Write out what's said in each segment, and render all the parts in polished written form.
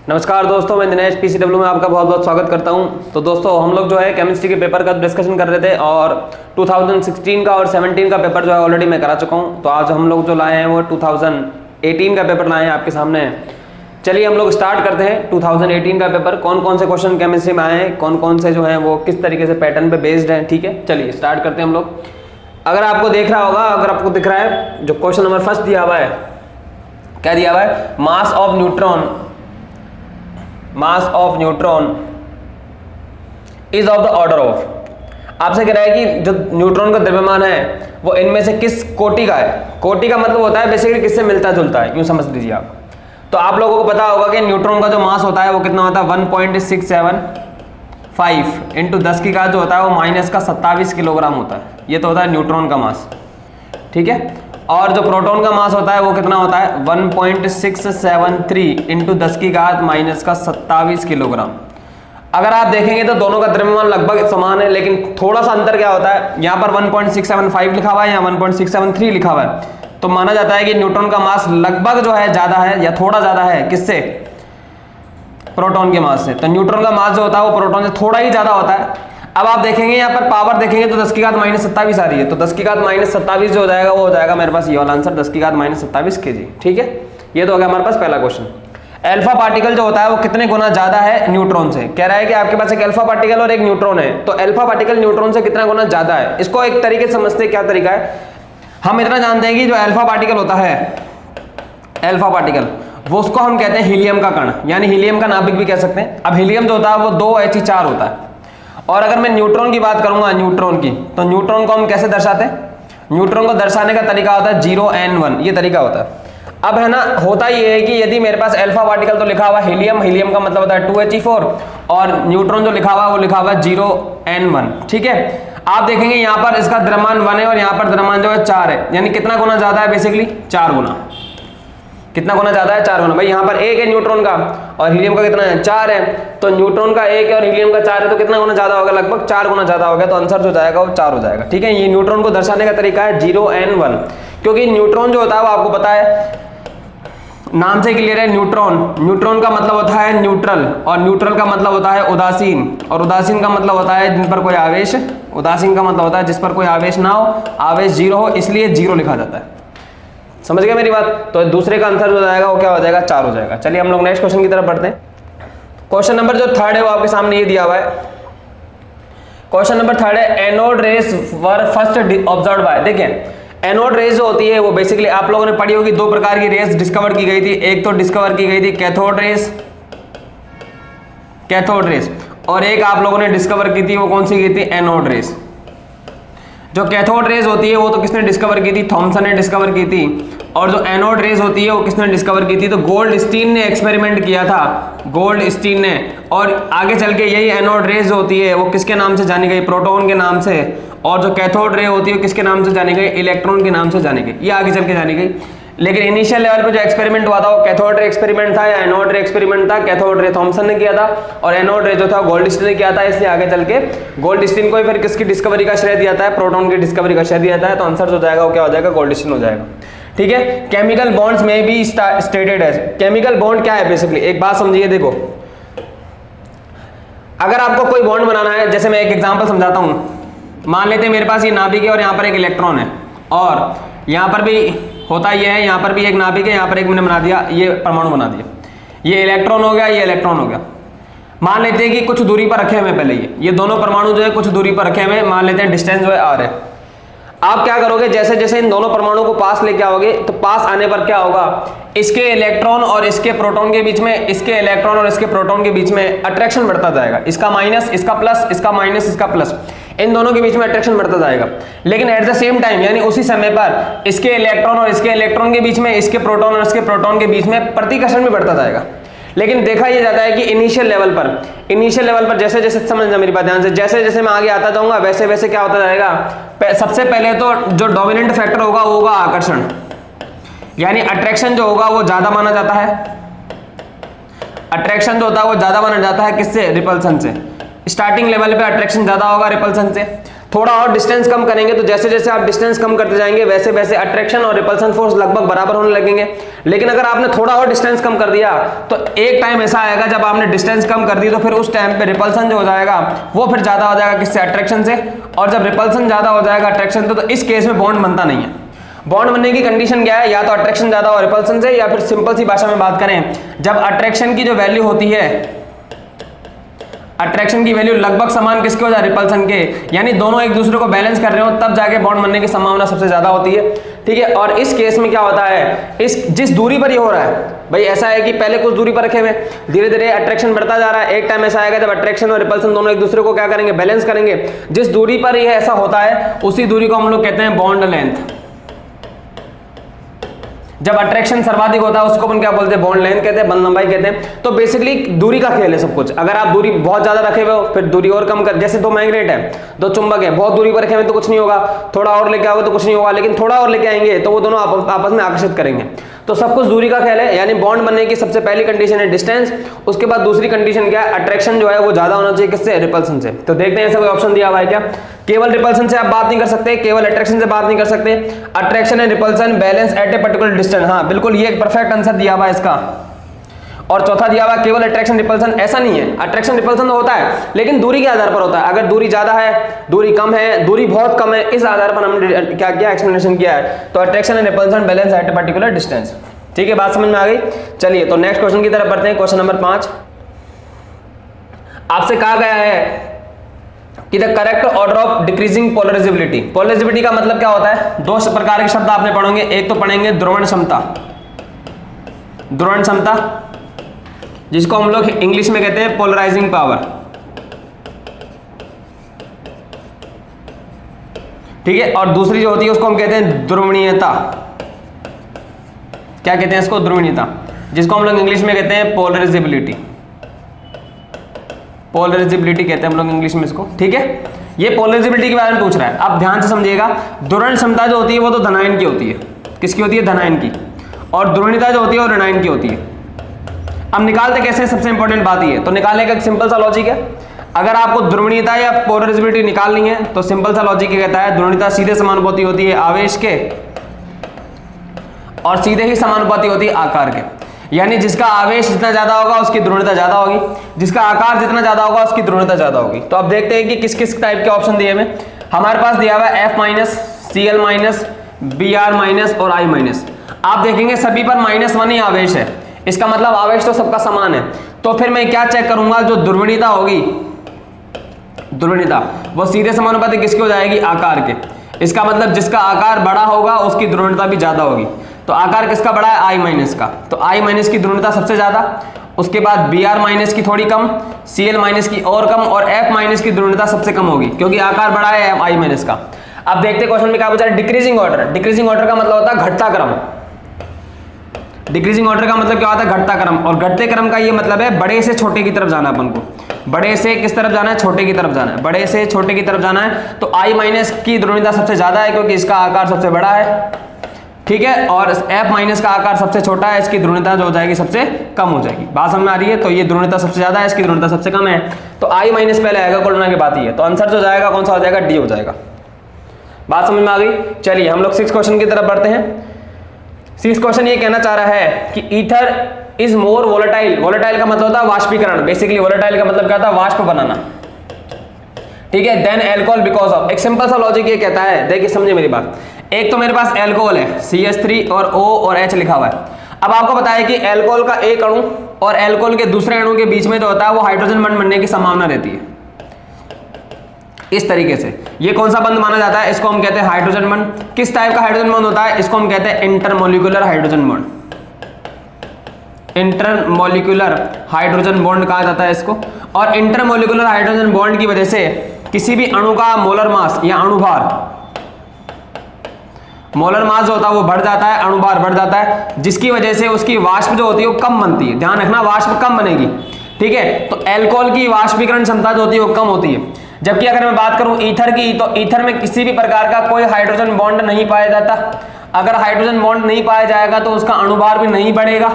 नमस्कार दोस्तों, मैं दिनेश पीसीडब्ल्यू में आपका बहुत बहुत स्वागत करता हूं। तो दोस्तों हम लोग जो है केमिस्ट्री के पेपर का डिस्कशन कर रहे थे और 2016 का और 17 का पेपर जो है ऑलरेडी मैं करा चुका हूं। तो आज हम लोग जो लाए हैं वो 2018 का पेपर लाए हैं आपके सामने। चलिए हम लोग स्टार्ट करते हैं 2018 का पेपर। कौन कौन से क्वेश्चन केमिस्ट्री में आए हैं, कौन कौन से जो हैं वो किस तरीके से पैटर्न पे बेस्ड हैं। ठीक है, चलिए स्टार्ट करते हैं हम लोग। अगर आपको देख रहा होगा, अगर आपको दिख रहा है जो क्वेश्चन नंबर फर्स्ट दिया हुआ है, क्या दिया हुआ है, mass of neutron is of the order of. आपसे कह रहा है कि जो न्यूट्रॉन का द्रव्यमान है वो इनमें से किस कोटि का है। कोटि का मतलब होता है बेसिकली किससे मिलता जुलता है, यूं समझ लीजिए आप। तो आप लोगों को पता होगा कि न्यूट्रॉन का जो मास होता है वो कितना होता है, 1.675 इंटू 10 की घात जो होता है वो माइनस का 27 किलोग्राम होता है। ये तो होता है न्यूट्रॉन का मास, ठीक है। और जो प्रोटॉन का मास होता है वो कितना होता है, 1.673 इंटू 10 की घात माइनस का 27 किलोग्राम। अगर आप देखेंगे तो दोनों का द्रव्यमान लगभग समान है, लेकिन थोड़ा सा अंतर क्या होता है, यहाँ पर 1.675 लिखा हुआ है, यहाँ 1.673 लिखा हुआ है। तो माना जाता है कि न्यूट्रॉन का मास लगभग जो है ज्यादा है या थोड़ा ज्यादा है किससे, प्रोटॉन के मास से। तो न्यूट्रॉन का मास जो होता है वो प्रोटॉन से थोड़ा ही ज्यादा होता है। अब आप देखेंगे यहाँ पर पावर देखेंगे तो 10 की घात माइनस 27 आ रही है। तो 10 की घात माइनस 27 जो हो जाएगा वो हो जाएगा मेरे पास ये वाला आंसर, 10 की घात माइनस 27 kg। ठीक है, ये तो हो गया हमारे पास पहला क्वेश्चन। अल्फा पार्टिकल जो होता है वो कितने गुना ज्यादा है न्यूट्रॉन से। कह रहा है कि आपके पास एक अल्फा पार्टिकल और एक न्यूट्रॉन है, तो अल्फा पार्टिकल न्यूट्रॉन से कितना गुना ज्यादा है। इसको एक तरीके से समझते हैं, क्या तरीका है। हम इतना जानते हैं कि जो अल्फा पार्टिकल होता है, अल्फा पार्टिकल, वो उसको हम कहते हैं हीलियम का कण, यानी हीलियम का नाभिक भी कह सकते हैं। अब हीलियम जो होता है वो 2He4 होता है। और अगर मैं न्यूट्रॉन की बात करूंगा, न्यूट्रॉन की, तो न्यूट्रॉन को हम कैसे दर्शाते हैं, न्यूट्रॉन को दर्शाने का तरीका होता है 0n1, ये तरीका होता है। अब है ना, होता ये है कि यदि मेरे पास अल्फा पार्टिकल तो लिखा हुआ हीलियम, हीलियम का मतलब होता है 2He4, और न्यूट्रॉन जो लिखा हुआ है वो लिखा हुआ है 0n1। ठीक है, आप देखेंगे यहाँ पर इसका द्रव्यमान 1 है और यहाँ पर द्रव्यमान जो है 4 है, यानी कितना गुना ज्यादा है, बेसिकली 4 गुना। कितना गुना ज्यादा है, 4 गुना। भाई यहाँ पर 1 है न्यूट्रॉन का और हीलियम का कितना है, 4 है। तो न्यूट्रॉन का 1 है और हीलियम का 4 है, तो कितना गुना ज्यादा होगा, लगभग 4 गुना ज्यादा होगा। तो आंसर जो जाएगा वो 4 हो जाएगा। ठीक है, ये न्यूट्रॉन को दर्शाने का तरीका है 0n1, क्योंकि न्यूट्रॉन जो होता है वो आपको पता है, नाम से क्लियर है, न्यूट्रॉन, न्यूट्रॉन का मतलब होता है न्यूट्रल, और न्यूट्रल का मतलब होता है उदासीन, और उदासीन का मतलब होता है जिन पर कोई आवेश, उदासीन का मतलब होता है जिस पर कोई आवेश ना हो, आवेश 0 हो, इसलिए 0 लिखा जाता है। समझ गए मेरी बात। तो दूसरे का आंसर जो जाएगा वो क्या हो जाएगा, 4 हो जाएगा। चलिए हम लोग नेक्स्ट क्वेश्चन की तरफ बढ़ते हैं। क्वेश्चन नंबर जो 3rd है वो आपके सामने ये दिया हुआ है। क्वेश्चन नंबर 3rd है, एनोड रेज वर फर्स्ट ऑब्जर्व्ड बाय। देखिए एनोड रेज जो होती है वो बेसिकली आप लोगों ने पढ़ी होगी, 2 प्रकार की रेज डिस्कवर की गई थी। एक तो डिस्कवर की गई थी कैथोड रेज, कैथोड रेज, और एक आप लोगों ने डिस्कवर की थी वो कौन सी की थी, एनोड रेज। जो कैथोड रेज होती है वो तो किसने डिस्कवर की थी, थॉमसन ने डिस्कवर की थी। और जो एनोड रेज होती है वो किसने डिस्कवर की थी, तो गोल्डस्टीन ने एक्सपेरिमेंट किया था, गोल्डस्टीन ने। और आगे चल के यही एनोड रेज होती है वो किसके नाम से जानी गई, प्रोटॉन के नाम से। और जो कैथोड रे होती है किसके नाम से जानी गई, इलेक्ट्रॉन के नाम से जानी गई। ये आगे चल के जानी गई। लेकिन इनिशियल लेवल पे जो एक्सपेरिमेंट हुआ था वो कैथोड रे एक्सपेरिमेंट था या एनोड रे एक्सपेरिमेंट था। कैथोड रे थॉमसन ने किया था और एनोड रे जो था गोल्डस्टीन ने किया था, इसलिए आगे चल के गोल्डस्टीन को ही फिर किसकी डिस्कवरी का श्रेय दिया था, प्रोटॉन की डिस्कवरी का श्रेय दिया था। तो आंसर जो जाएगा वो क्या हो जाएगा, गोल्डस्टीन हो जाएगा। ठीक है, केमिकल बॉन्ड्स में भी स्टेटेड है। केमिकल बॉन्ड क्या है, बेसिकली एक बात समझिए। देखो अगर आपको कोई बॉन्ड बनाना है, जैसे मैं एक एग्जांपल समझाता हूं। मान लेते हैं मेरे पास ये नाभिक है और यहाँ पर एक इलेक्ट्रॉन है, और यहाँ पर भी होता ये है, यहाँ पर भी एक नाभिक है, यहाँ पर एक मैंने बना दिया, ये परमाणु बना दिया। ये इलेक्ट्रॉन हो गया, ये इलेक्ट्रॉन हो गया। मान लेते हैं कि कुछ दूरी पर रखे हुए, पहले ये दोनों परमाणु जो है कुछ दूरी पर रखे हुए, मान लेते हैं डिस्टेंस जो है r है। आप क्या करोगे, जैसे जैसे इन दोनों परमाणु को पास लेके आओगे तो पास आने पर क्या होगा, इसके इलेक्ट्रॉन और इसके प्रोटॉन के बीच में, इसके इलेक्ट्रॉन और इसके प्रोटॉन के बीच में अट्रैक्शन बढ़ता जाएगा। इसका माइनस, इसका प्लस, इसका माइनस, इसका प्लस, इन दोनों के बीच में अट्रैक्शन बढ़ता जाएगा। लेकिन एट द सेम टाइम, यानी उसी समय पर इसके इलेक्ट्रॉन और इसके इलेक्ट्रॉन के बीच में, इसके प्रोटॉन और इसके प्रोटॉन के बीच में प्रतिकर्षण भी बढ़ता जाएगा। लेकिन देखा यह जाता है कि इनिशियल लेवल पर जैसे जैसे, समझना मेरी बात ध्यान से, जैसे जैसे मैं आगे आता जाऊंगा वैसे वैसे क्या होता जाएगा। सबसे पहले तो जो डोमिनेंट फैक्टर होगा वो होगा आकर्षण, यानी अट्रैक्शन जो होगा वो ज्यादा माना जाता है। अट्रैक्शन जो होता है वो ज्यादा माना जाता है किससे, रिपल्सन से। स्टार्टिंग लेवल पे अट्रैक्शन ज्यादा होगा रिपल्सन से। थोड़ा और डिस्टेंस कम करेंगे तो जैसे जैसे आप डिस्टेंस कम करते जाएंगे वैसे वैसे अट्रैक्शन और रिपल्सन फोर्स लगभग बराबर होने लगेंगे। लेकिन अगर आपने थोड़ा और डिस्टेंस कम कर दिया तो एक टाइम ऐसा आएगा जब आपने डिस्टेंस कम कर दी तो फिर उस टाइम पे रिपल्सन जो हो जाएगा वो फिर ज्यादा हो जाएगा किससे, अट्रैक्शन से। और जब रिपल्सन ज्यादा हो जाएगा अट्रैक्शन से तो इस केस में बॉन्ड बनता नहीं है। बॉन्ड बनने की कंडीशन क्या है, या तो अट्रैक्शन ज्यादा हो रिपल्सन से, या फिर सिंपल सी भाषा में बात करें जब अट्रैक्शन की जो वैल्यू होती है, अट्रैक्शन की वैल्यू लगभग समान किसके हो जाए, रिपल्सन के, यानी दोनों एक दूसरे को बैलेंस कर रहे हो तब जाके बॉन्ड बनने की संभावना सबसे ज्यादा होती है। ठीक है, और इस केस में क्या होता है, इस जिस दूरी पर ये हो रहा है भाई, ऐसा है कि पहले कुछ दूरी पर रखे हुए धीरे धीरे अट्रैक्शन बढ़ता जा रहा है। एक टाइम ऐसा आएगा जब अट्रैक्शन और रिपल्सन दोनों एक दूसरे को क्या करेंगे, बैलेंस करेंगे। जिस दूरी पर ये ऐसा होता है उसी दूरी को हम लोग कहते हैं बॉन्ड लेंथ। जब अट्रैक्शन सर्वाधिक होता है उसको अपन क्या बोलते हैं, बॉन्ड लेंथ कहते हैं, बंध लंबाई कहते हैं। तो बेसिकली दूरी का खेल है सब कुछ। अगर आप दूरी बहुत ज्यादा रखे हुए हो फिर दूरी और कम कर, जैसे दो मैग्नेट है, दो चुंबक है, बहुत दूरी पर रखे हुए तो कुछ नहीं होगा, थोड़ा और लेके आओगे तो कुछ नहीं होगा, लेकिन थोड़ा और लेके आएंगे तो वो दोनों आपस में आकर्षित करेंगे। तो सब कुछ दूरी का खेल है। यानी बॉन्ड बनने की सबसे पहली कंडीशन है डिस्टेंस, उसके बाद दूसरी कंडीशन क्या है, अट्रैक्शन जो है वो ज्यादा होना चाहिए किससे, रिपल्सन से। तो देखते हैं ऐसा कोई ऑप्शन दिया हुआ है क्या। केवल रिपल्सन से आप बात नहीं कर सकते, केवल अट्रैक्शन से बात नहीं कर सकते। Attraction and repulsion balance at a particular distance, हाँ बिल्कुल ये एक परफेक्ट आंसर दिया हुआ है इसका। और चौथा दिया हुआ केवल अट्रैक्शन रिपल्सन, ऐसा नहीं है, अट्रैक्शन रिपल्सन तो होता है लेकिन दूरी के आधार पर होता है। अगर दूरी ज्यादा है, दूरी कम है, दूरी बहुत कम है, इस आधार पर हमने क्या किया, एक्सप्लेनेशन किया है। तो attraction and repulsion balance at a particular distance. ठीक है, बात समझ में आ गई। चलिए तो नेक्स्ट क्वेश्चन की तरफ बढ़ते हैं। क्वेश्चन नंबर 5 आपसे कहा गया है कि the correct order of decreasing polarisability. Polarisability का मतलब क्या होता है, दो प्रकार के शब्द आपने पढ़ोगे। एक तो पढ़ेंगे ध्रुवण क्षमता, ध्रुवण क्षमता जिसको हम लोग इंग्लिश में कहते हैं पोलराइजिंग पावर। ठीक है, और दूसरी जो होती है उसको हम कहते हैं ध्रुवणीयता। क्या कहते हैं इसको, ध्रुवणीयता, जिसको हम लोग इंग्लिश में कहते हैं पोलराइजेबिलिटी। पोलराइजेबिलिटी कहते हैं हम लोग इंग्लिश में इसको। ठीक है, ये पोलराइजेबिलिटी के बारे में पूछ रहा है। अब ध्यान से समझिएगा, ध्रुवण क्षमता जो होती है वो तो धनायन की होती है। किसकी होती है, धनायन की। और ध्रुवणीयता जो होती है वो ऋणायन की होती है। अब निकालते कैसे, सबसे इंपॉर्टेंट बात ये है। तो निकालने का एक सिंपल सा लॉजिक है। अगर आपको ध्रुवणीयता या पोलराइजेबिलिटी निकालनी है तो सिंपल सा लॉजिक कहता है ध्रुवणीयता सीधे समानुपाती होती है आवेश के और सीधे ही समानुपाती होती है आकार के। यानी जिसका आवेश जितना ज्यादा होगा उसकी ध्रुवणीयता ज्यादा होगी, जिसका आकार जितना ज्यादा होगा उसकी ध्रुवणीयता ज्यादा होगी। तो अब देखते हैं कि किस किस टाइप के ऑप्शन दिए हमें। हमारे पास दिया हुआ है F minus, Cl minus, Br minus और I माइनस। आप देखेंगे सभी पर -1 ही आवेश है, इसका मतलब आवेश तो सबका समान है। तो फिर मैं क्या चेक करूंगा, जो ध्रुवणीयता होगी, ध्रुवणीयता वो सीधे समानुपाती किसकी हो जाएगी, आकार के। इसका मतलब जिसका आकार बड़ा होगा उसकी ध्रुवणीयता भी ज्यादा होगी। तो आकार किसका बड़ा है, I माइनस का, तो I माइनस की ध्रुवणीयता सबसे ज्यादा, उसके बाद Br माइनस की थोड़ी कम, Cl माइनस की और कम, और F माइनस की ध्रुवणीयता सबसे कम होगी क्योंकि आकार बड़ा है I माइनस का। अब देखते क्वेश्चन में क्या पूछा है, डिक्रीजिंग ऑर्डर। डिक्रीजिंग ऑर्डर का मतलब होता है घटता क्रम। डिक्रीजिंग ऑर्डर का मतलब क्या होता है, घटता क्रम। और घटते क्रम का ये मतलब है बड़े से छोटे की तरफ जाना। अपन को बड़े से किस तरफ जाना है, छोटे की तरफ जाना है। बड़े से छोटे की तरफ जाना है तो I माइनस की ध्रुवणीयता सबसे ज्यादा है क्योंकि इसका आकार सबसे बड़ा है। ठीक है, और F माइनस का आकार सबसे छोटा है, इसकी ध्रुवणीयता जो हो जाएगी सबसे कम हो जाएगी। बात समझ में आ रही है। तो ये ध्रुवणीयता सबसे ज्यादा है, इसकी ध्रुवणीयता सबसे कम है, तो I माइनस पहले आएगा, कोरोना की बात ही है। तो आंसर जो जाएगा कौन सा हो जाएगा, डी हो जाएगा। बात समझ में आ गई। चलिए हम लोग 6 क्वेश्चन की तरफ बढ़ते हैं। 6 क्वेश्चन ये कहना चाह रहा है कि ether is more volatile. Volatile का मतलब होता है वाष्पीकरण। बेसिकली वोलेटाइल का मतलब क्या होता है, वाष्प बनाना। ठीक है, देन एल्कोहल बिकॉज ऑफ। एक सिंपल सा लॉजिक ये कहता है, देखिए समझिए मेरी बात। एक तो मेरे पास एल्कोहल है CH3 और O और H लिखा हुआ है। अब आपको बताया कि एल्कोहल का एक अणु और एल्कोहल के दूसरे अणु के बीच में जो होता है वो हाइड्रोजन बंध बनने की संभावना रहती है इस तरीके से। ये कौन सा बंध माना जाता है, इसको हम कहते हैं हाइड्रोजन बंध। किस टाइप का हाइड्रोजन बंध होता है, इसको हम कहते हैं intermolecular hydrogen bond. Intermolecular hydrogen bond कहा जाता है इसको। और इंटरमोलिकुलर हाइड्रोजन बॉन्ड की वजह से किसी भी अणु का मोलर मास या अणुभार, मोलर मास जो होता है वो बढ़ जाता है, अणुभार बढ़ जाता है, जिसकी वजह से उसकी वाष्प जो होती है वो कम बनती है। ध्यान रखना, वाष्प कम बनेगी। ठीक है, तो एल्कोहल की वाष्पीकरण क्षमता जो होती है वो कम होती है। जबकि अगर मैं बात करूं ईथर की, तो ईथर में किसी भी प्रकार का कोई हाइड्रोजन बॉन्ड नहीं पाया जाता। अगर हाइड्रोजन बॉन्ड नहीं पाया जाएगा तो उसका अणुभार भी नहीं बढ़ेगा,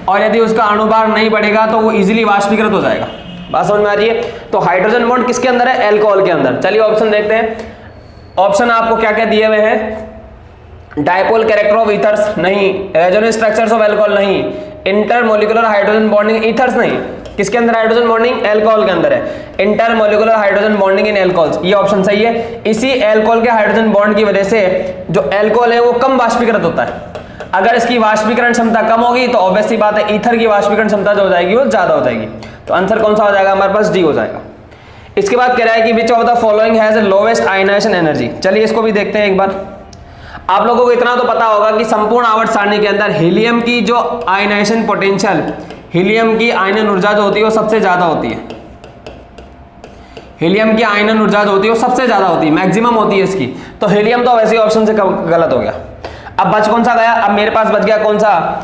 और यदि उसका अणुभार नहीं बढ़ेगा तो वो इजीली वाष्पीकृत हो जाएगा। बात समझ में आ रही है। तो हाइड्रोजन बॉन्ड किसके अंदर है, एल्कोहल के अंदर। चलिए ऑप्शन देखते हैं। ऑप्शन आपको क्या क्या दिए हुए हैं, डायपोल कैरेक्टर ऑफ ईथर्स नहीं, रेजोनेंस स्ट्रक्चर्स ऑफ अल्कोहल नहीं, इंटरमोलिकुलर हाइड्रोजन बॉन्डिंग ईथर्स नहीं, किसके अंदर हाइड्रोजन बॉन्डिंग, अल्कोहल के अंदर है, intermolecular hydrogen bonding in alcohols, ये ऑप्शन सही है। इसी अल्कोहल के हाइड्रोजन बॉन्ड की वजह से जो अल्कोहल है वो कम वाष्पीकृत होता है। अगर इसकी वाष्पीकरण क्षमता कम होगी तो ऑब्वियस सी बात है ईथर की वाष्पीकरण क्षमता जो हो जाएगी वो ज्यादा हो जाएगी। तो आंसर कौन सा हो जाएगा हमारे पास, डी हो जाएगा। इसके बाद कह रहा है कि which of the following has lowest ionization energy. चलिए इसको भी देखते हैं एक बार। आप लोगों को इतना तो पता होगा कि संपूर्ण आवर्त सारणी के अंदर हीलियम की जो आयनाइजेशन पोटेंशियल, हीलियम की आयनन ऊर्जा जो होती है वो सबसे ज्यादा होती है। हीलियम की आयनन ऊर्जा जो होती है वो सबसे ज्यादा होती है, मैक्सिमम होती है इसकी। तो हीलियम तो वैसे ही ऑप्शन से गलत हो गया। अब बच कौन सा गया, अब मेरे पास बच गया कौन सा,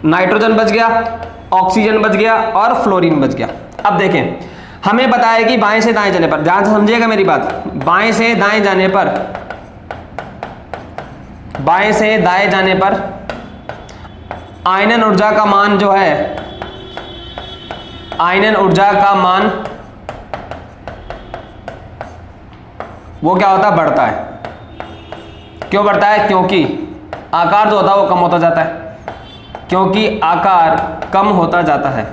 नाइट्रोजन बच गया, ऑक्सीजन बच गया और फ्लोरीन बच गया। अब देखें, हमें बताया कि बाएं से दाएं जाने पर, ध्यान से समझिएगा मेरी बात, बाएं से दाएं जाने पर, बाएं से दाएं जाने पर आयनन ऊर्जा का मान जो है, आयनन ऊर्जा का मान वो क्या होता है, बढ़ता है। क्यों बढ़ता है, क्योंकि आकार जो होता है वो कम होता जाता है, क्योंकि आकार कम होता जाता है।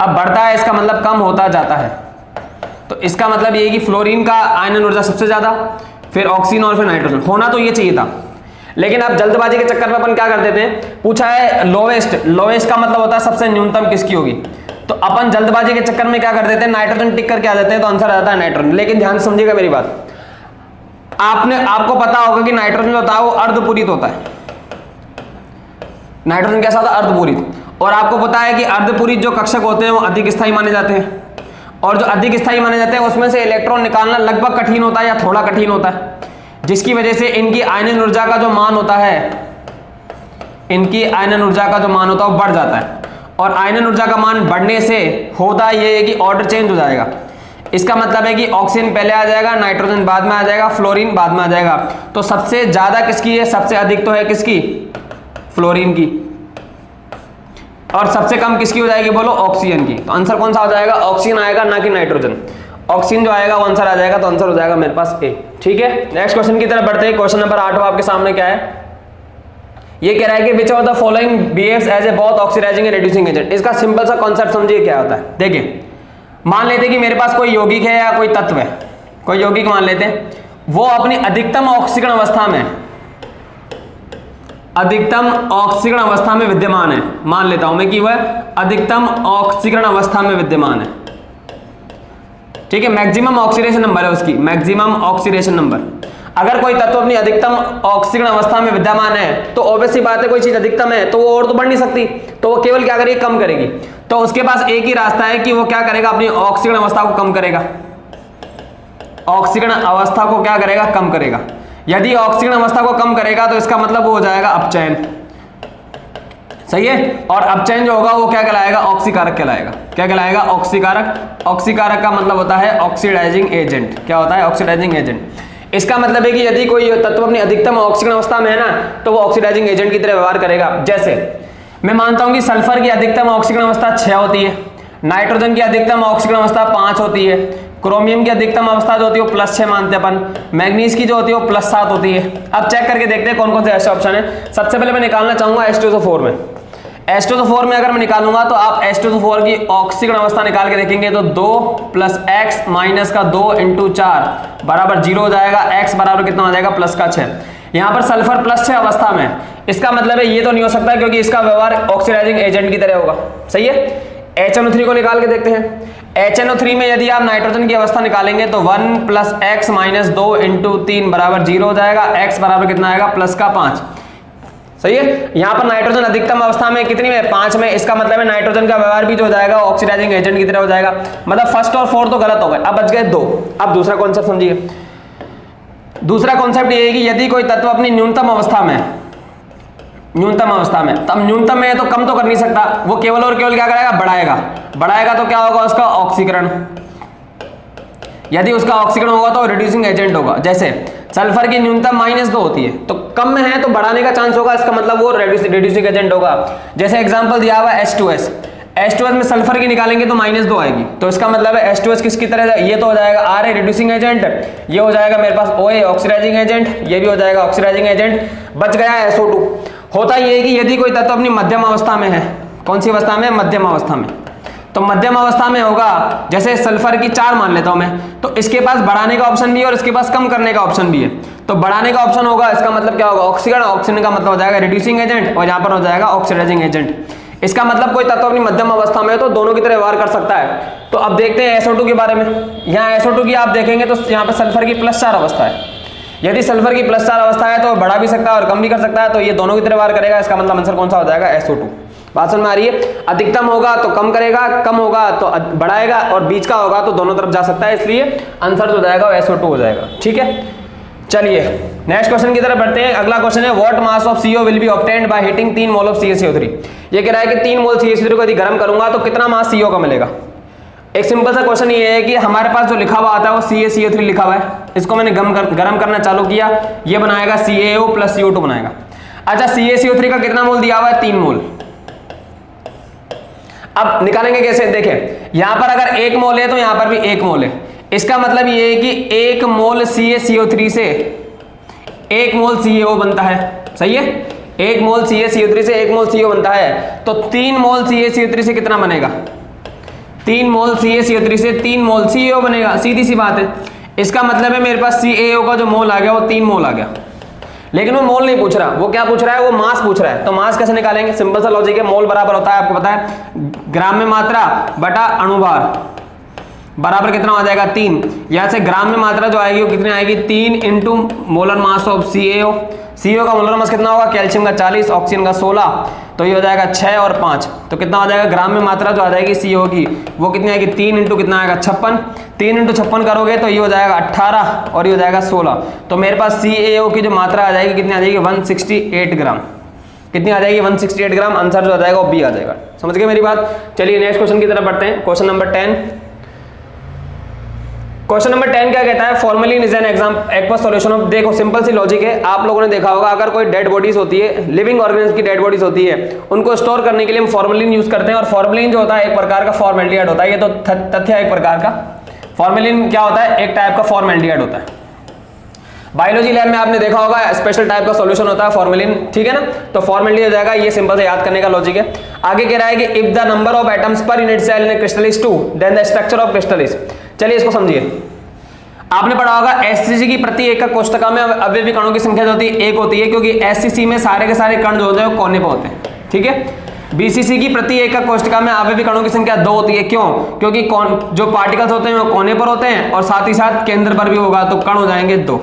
अब बढ़ता है इसका मतलब कम होता जाता है, तो इसका मतलब ये कि फ्लोरीन का आयनन ऊर्जा सबसे ज्यादा, फिर ऑक्सीजन और फिर नाइट्रोजन, होना तो ये चाहिए था। लेकिन अब जल्दबाजी के चक्कर में अपन क्या कर देते हैं, पूछा है लोवेस्ट, लोवेस्ट का मतलब होता है सबसे न्यूनतम किसकी होगी, तो अपन जल्दबाजी के चक्कर में क्या कर देते हैं, नाइट्रोजन टिक करके आ जाते हैं, तो आंसर आ जाता है नाइट्रोजन। लेकिन ध्यान से समझिएगा मेरी बात, आपको पता होगा कि नाइट्रोजन जो होता है वो अर्धपूरित होता है। नाइट्रोजन कैसा होता है, अर्धपूरित। और आपको पता है कि अर्धपूरित जो कक्षक होते हैं वो अधिक स्थायी माने जाते हैं, और जो अधिक स्थायी माने जाते हैं उसमें से इलेक्ट्रॉन निकालना लगभग कठिन होता है या थोड़ा कठिन होता है, जिसकी वजह से इनकी आयनन ऊर्जा का जो मान होता है, इनकी आयनन ऊर्जा का जो मान होता है वो बढ़ जाता है। और आयनन ऊर्जा का मान बढ़ने से होता ये है कि ऑर्डर चेंज हो जाएगा। इसका मतलब है कि ऑक्सीजन पहले आ जाएगा, नाइट्रोजन बाद में आ जाएगा, फ्लोरीन बाद में आ जाएगा। तो सबसे ज्यादा किसकी है, सबसे अधिक तो है किसकी, फ्लोरीन की, और सबसे कम किसकी हो जाएगी, बोलो, ऑक्सीजन की। तो आंसर कौन सा हो जाएगा, ऑक्सीजन आएगा, ना कि नाइट्रोजन। ऑक्सीजन जो आएगा वो आंसर आ जाएगा, तो आंसर हो जाएगा मेरे पास ए। ठीक है, नेक्स्ट क्वेश्चन की तरफ बढ़ते हैं। क्वेश्चन नंबर 8 आपके सामने क्या है, ये कह रहा है कि which of the following behaves as a both oxidizing and reducing agent. इसका सिंपल सा कॉन्सेप्ट समझिए क्या होता है। देखिए, मान लेते हैं कि मेरे पास कोई यौगिक है या कोई तत्व है, कोई यौगिक मान लेते हैं, वो अपनी अधिकतम ऑक्सीकरण अवस्था में, अधिकतम ऑक्सीकरण अवस्था में विद्यमान है। मान लेता हूं मैं कि वह अधिकतम ऑक्सीकरण अवस्था में विद्यमान है। ठीक है, मैक्सिमम ऑक्सीडेशन नंबर है उसकी, मैक्सिमम ऑक्सीडेशन नंबर। अगर कोई तत्व अपनी अधिकतम ऑक्सीकरण अवस्था में विद्यमान है तो ऑब्वियस सी बात है, कोई चीज अधिकतम है तो वो और तो बढ़ नहीं सकती, तो वो केवल क्या करेगी, कम करेगी। तो उसके पास एक ही रास्ता है कि वो क्या करेगा, अपनी ऑक्सीकरण अवस्था को कम करेगा, ऑक्सीकरण अवस्था को क्या करेगा, कम करेगा। यदि ऑक्सीकरण अवस्था को कम करेगा तो इसका मतलब वो हो जाएगा अपचयन, सही है। और अपचयन जो होगा वो क्या कहलाएगा, ऑक्सीकारक कहलाएगा। क्या कहलाएगा, ऑक्सीकारक। ऑक्सीकारक का मतलब होता है ऑक्सीडाइजिंग एजेंट। क्या होता है, ऑक्सीडाइजिंग एजेंट। इसका मतलब है कि यदि कोई तत्व अपनी अधिकतम ऑक्सीकरण अवस्था में है ना, तो वो ऑक्सीडाइजिंग एजेंट की तरह व्यवहार करेगा। जैसे मैं मानता हूं कि सल्फर की अधिकतम ऑक्सीकरण अवस्था 6 होती है, नाइट्रोजन की अधिकतम ऑक्सीकरण अवस्था 5 होती है, क्रोमियम की अधिकतम अवस्था जो होती है वो +6 मानते हैं अपन, मैग्नीज की जो होती है वो +7 होती है। अब चेक करके देखते हैं कौन कौन से ऐसे ऑप्शन है। सबसे पहले मैं निकालना चाहूंगा H2SO4 में। H2SO4 में अगर मैं निकालूंगा तो आप H2SO4 की ऑक्सीकरण अवस्था निकाल के देखेंगे तो 2 + x - 2 × 4 बराबर 0 हो जाएगा। x बराबर कितना हो जाएगा, +6। यहाँ पर सल्फर +6 अवस्था में, इसका मतलब है ये तो नहीं हो सकता क्योंकि इसका व्यवहार ऑक्सीडाइजिंग एजेंट की तरह होगा, सही है। HNO3 को निकाल के देखते हैं। HNO3 में यदि आप नाइट्रोजन की अवस्था निकालेंगे तो 1 + x - 2 × 3 बराबर 0 हो जाएगा। x बराबर कितना आएगा, +5, सही है। यहाँ पर नाइट्रोजन अधिकतम अवस्था में कितनी में, 5 में। इसका मतलब है नाइट्रोजन का व्यवहार भी जो हो जाएगा ऑक्सीडाइजिंग एजेंट की तरह हो जाएगा। मतलब फर्स्ट और फोर्थ तो गलत हो गए, अब बच गए 2। अब दूसरा कॉन्सेप्ट समझिए। दूसरा कॉन्सेप्ट ये है कि यदि कोई तत्व अपनी न्यूनतम अवस्था में, न्यूनतम अवस्था में, तब न्यूनतम में है तो कम तो कर नहीं सकता, वो केवल और केवल क्या करेगा, बढ़ाएगा। बढ़ाएगा तो क्या होगा, उसका ऑक्सीकरण। यदि उसका ऑक्सीकरण होगा तो रिड्यूसिंग एजेंट होगा। जैसे सल्फर की न्यूनतम -2 होती है, तो कम में है तो बढ़ाने का चांस होगा, इसका मतलब वो रिड्यूसिंग एजेंट होगा। जैसे एग्जांपल दिया हुआ H2S। H2S में सल्फर की निकालेंगे तो -2 आएगी, तो इसका मतलब है H2S किसकी तरह, ये तो हो जाएगा Ra रिड्यूसिंग एजेंट, ये हो जाएगा मेरे पास OA ऑक्सीडाइजिंग एजेंट, ये भी हो जाएगा ऑक्सीडाइजिंग एजेंट, बच गया SO2। होता ये है कि यदि कोई तत्व अपनी मध्यम अवस्था में है, कौन सी अवस्था में, मध्यम अवस्था में, तो मध्यम अवस्था में होगा, जैसे सल्फर की 4 मान लेता हूं मैं, तो इसके पास बढ़ाने का ऑप्शन भी है और इसके पास कम करने का ऑप्शन भी है। तो बढ़ाने का ऑप्शन होगा, इसका मतलब क्या होगा, ऑक्सीजन, ऑक्सीजन का मतलब हो जाएगा रिड्यूसिंग एजेंट और यहाँ पर हो जाएगा ऑक्सीडाइजिंग एजेंट। इसका मतलब कोई तत्व अपनी मध्यम अवस्था में है तो दोनों की तरह व्यवहार कर सकता है। तो अब देखते हैं SO2 के बारे में। यहाँ SO2 की आप देखेंगे तो यहाँ पे सल्फर की +4 अवस्था है, यदि सल्फर की +4 अवस्था है तो बढ़ा भी सकता है और कम भी कर सकता है, तो ये दोनों की तरह व्यवहार करेगा। इसका मतलब आंसर कौन सा हो जाएगा, SO2। बात समझ में आ रही है, अधिकतम होगा तो कम करेगा, कम होगा तो बढ़ाएगा और बीच का होगा तो दोनों तरफ जा सकता है, इसलिए आंसर जो जाएगा वो SO2 हो जाएगा। ठीक है, चलिए नेक्स्ट क्वेश्चन की तरफ बढ़ते हैं। अगला क्वेश्चन है what mass of CO will be obtained by heating 3 mole of CaCO3। ये कह रहा है कि 3 मोल CaCO3 को यदि गर्म करूंगा तो कितना मास CO का मिलेगा। एक सिंपल सा क्वेश्चन ये है कि हमारे पास जो लिखा हुआ आता है वो CaCO3 लिखा हुआ है, इसको मैंने गर्म करना चालू किया, ये बनाएगा CaO + CO2 बनाएगा। अच्छा, CaCO3 का कितना मोल दिया हुआ है, 3 मोल। अब निकालेंगे कैसे, देखें यहां पर अगर 1 मोल है तो यहां पर भी 1 मोल है, इसका मतलब ये है कि 1 मोल CaCO3 से 1 मोल CaO बनता है, सही है, 1 मोल CaCO3 से 1 मोल CO बनता है, तो 3 मोल CaCO3 से कितना बनेगा, 3 मोल CaCO3 से 3 मोल CO बनेगा, सीधी सी बात है। इसका मतलब है मेरे पास CaO का जो मोल आ गया वो 3 मोल आ गया, लेकिन वो मोल नहीं पूछ रहा, वो क्या पूछ रहा है, वो मास पूछ रहा है। तो मास कैसे निकालेंगे, सिंपल सा लॉजिक है, मोल बराबर होता है, आपको पता है, ग्राम में मात्रा बटा अणुभार बराबर कितना हो जाएगा, 3। यहां से ग्राम में मात्रा जो आएगी वो कितनी आएगी, 3 into molar mass of CaO। CO का मोलर मास कितना होगा, कैल्शियम का 40, ऑक्सीजन का 16, तो ये हो जाएगा 6 और 5, तो कितना हो जाएगा, ग्राम में मात्रा जो आ जाएगी CO की वो कितनी आएगी, 3 इंटू कितना आएगा, 56, 3 इंटू 56 करोगे तो ये हो जाएगा 18 और ये हो जाएगा 16। तो मेरे पास CaO की जो मात्रा आ जाएगी कितनी आ जाएगी, 168 ग्राम। कितनी आ जाएगी, 168 ग्राम। आंसर जो आ जाएगा वो बी आ जाएगा। समझ गए मेरी बात। चलिए नेक्स्ट क्वेश्चन की तरफ बढ़ते हैं। Question number 10। क्वेश्चन नंबर 10 क्या कहता है, formalin is an aqueous solution of. देखो सिंपल सी लॉजिक है, आप लोगों ने देखा होगा अगर कोई डेड बॉडीज होती है, लिविंग ऑर्गेनिज्म की डेड बॉडीज होती है, उनको स्टोर करने के लिए हम फॉर्मेलिन यूज करते हैं। और फॉर्मेलिन जो होता है एक प्रकार का फॉर्मेल्डिहाइड होता है, ये तो तथ्य है एक प्रकार का। फॉर्मेलिन क्या होता है, एक टाइप का फॉर्मेल्डिहाइड होता है। बायोलॉजी लैब में आपने देखा होगा स्पेशल टाइप का सॉल्यूशन होता है फॉर्मेलिन, ठीक है ना। तो फॉर्मेल्डिहाइड हो जाएगा, ये सिंपल से याद करने का लॉजिक है। आगे कह रहा है कि if the number of atoms per unit cell in crystal is 2 then the structure of crystal is. चलिए इसको समझिए। आपने पढ़ा होगा एससीसी की प्रति एकक कोष्ठका में अवयवी कणों की संख्या जो होती है 1 होती है, क्योंकि एससीसी में सारे के सारे कण जो होते हैं वो कोने पर होते हैं, ठीक है। बीसीसी की प्रति एकक कोष्ठका में अवयवी कणों की संख्या 2 होती है। क्यों? क्योंकि जो पार्टिकल्स होते हैं वो कोने पर होते हैं और साथ ही साथ केंद्र पर भी होगा, तो कण हो जाएंगे 2।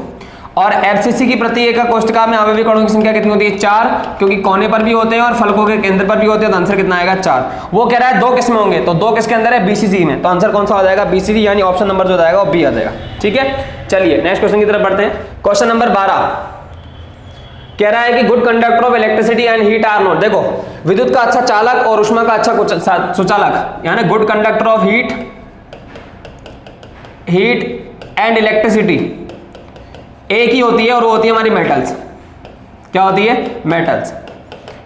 और एफसीसी की प्रति एकक कोष्ठका में अवयवी कणों की संख्या कितनी होती है, 4, क्योंकि कोने पर भी होते हैं और फलकों के केंद्र पर भी होते हैं। तो आंसर कितना आएगा, 4। वो कह रहा है 2 किसमें होंगे, तो 2 किसके अंदर है, बीसीसी में। तो आंसर कौन सा हो जाएगा, बीसीसी, यानी ऑप्शन नंबर जो जाएगा वो बी आ जाएगा, ठीक है। चलिए नेक्स्ट क्वेश्चन की तरफ बढ़ते हैं। क्वेश्चन नंबर 12 कह रहा है कि good conductor of electricity and heat are not. देखो विद्युत का अच्छा चालक और ऊष्मा का अच्छा सुचालक, यानी good conductor of heat and electricity एक ही होती है और वो होती है हमारी मेटल्स। क्या होती है, मेटल्स,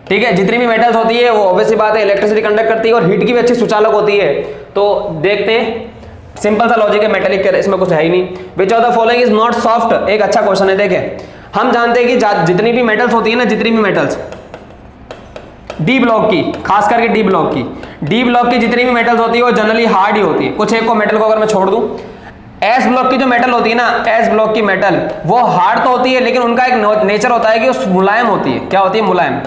ठीक है। जितनी भी मेटल्स होती है वो ऑब्वियस सी बात है इलेक्ट्रिसिटी कंडक्ट करती है और हीट की भी अच्छी सुचालक होती है। तो देखते हैं, सिंपल सा लॉजिक है, मेटेलिक है, इसमें कुछ है ही नहीं। विच of the following is not soft, एक अच्छा क्वेश्चन है। देखें हम जानते हैं कि जितनी भी मेटल्स होती है ना, जितनी भी मेटल्स डी ब्लॉक की, खास करके डी ब्लॉक की जितनी भी मेटल्स होती है वो जनरली हार्ड ही होती है। कुछ एक को मेटल को अगर मैं छोड़ दूं, एस ब्लॉक की जो मेटल होती है ना, एस ब्लॉक की मेटल वो हार्ड तो होती है लेकिन उनका एक नेचर होता है कि वो मुलायम होती है। क्या होती है, मुलायम।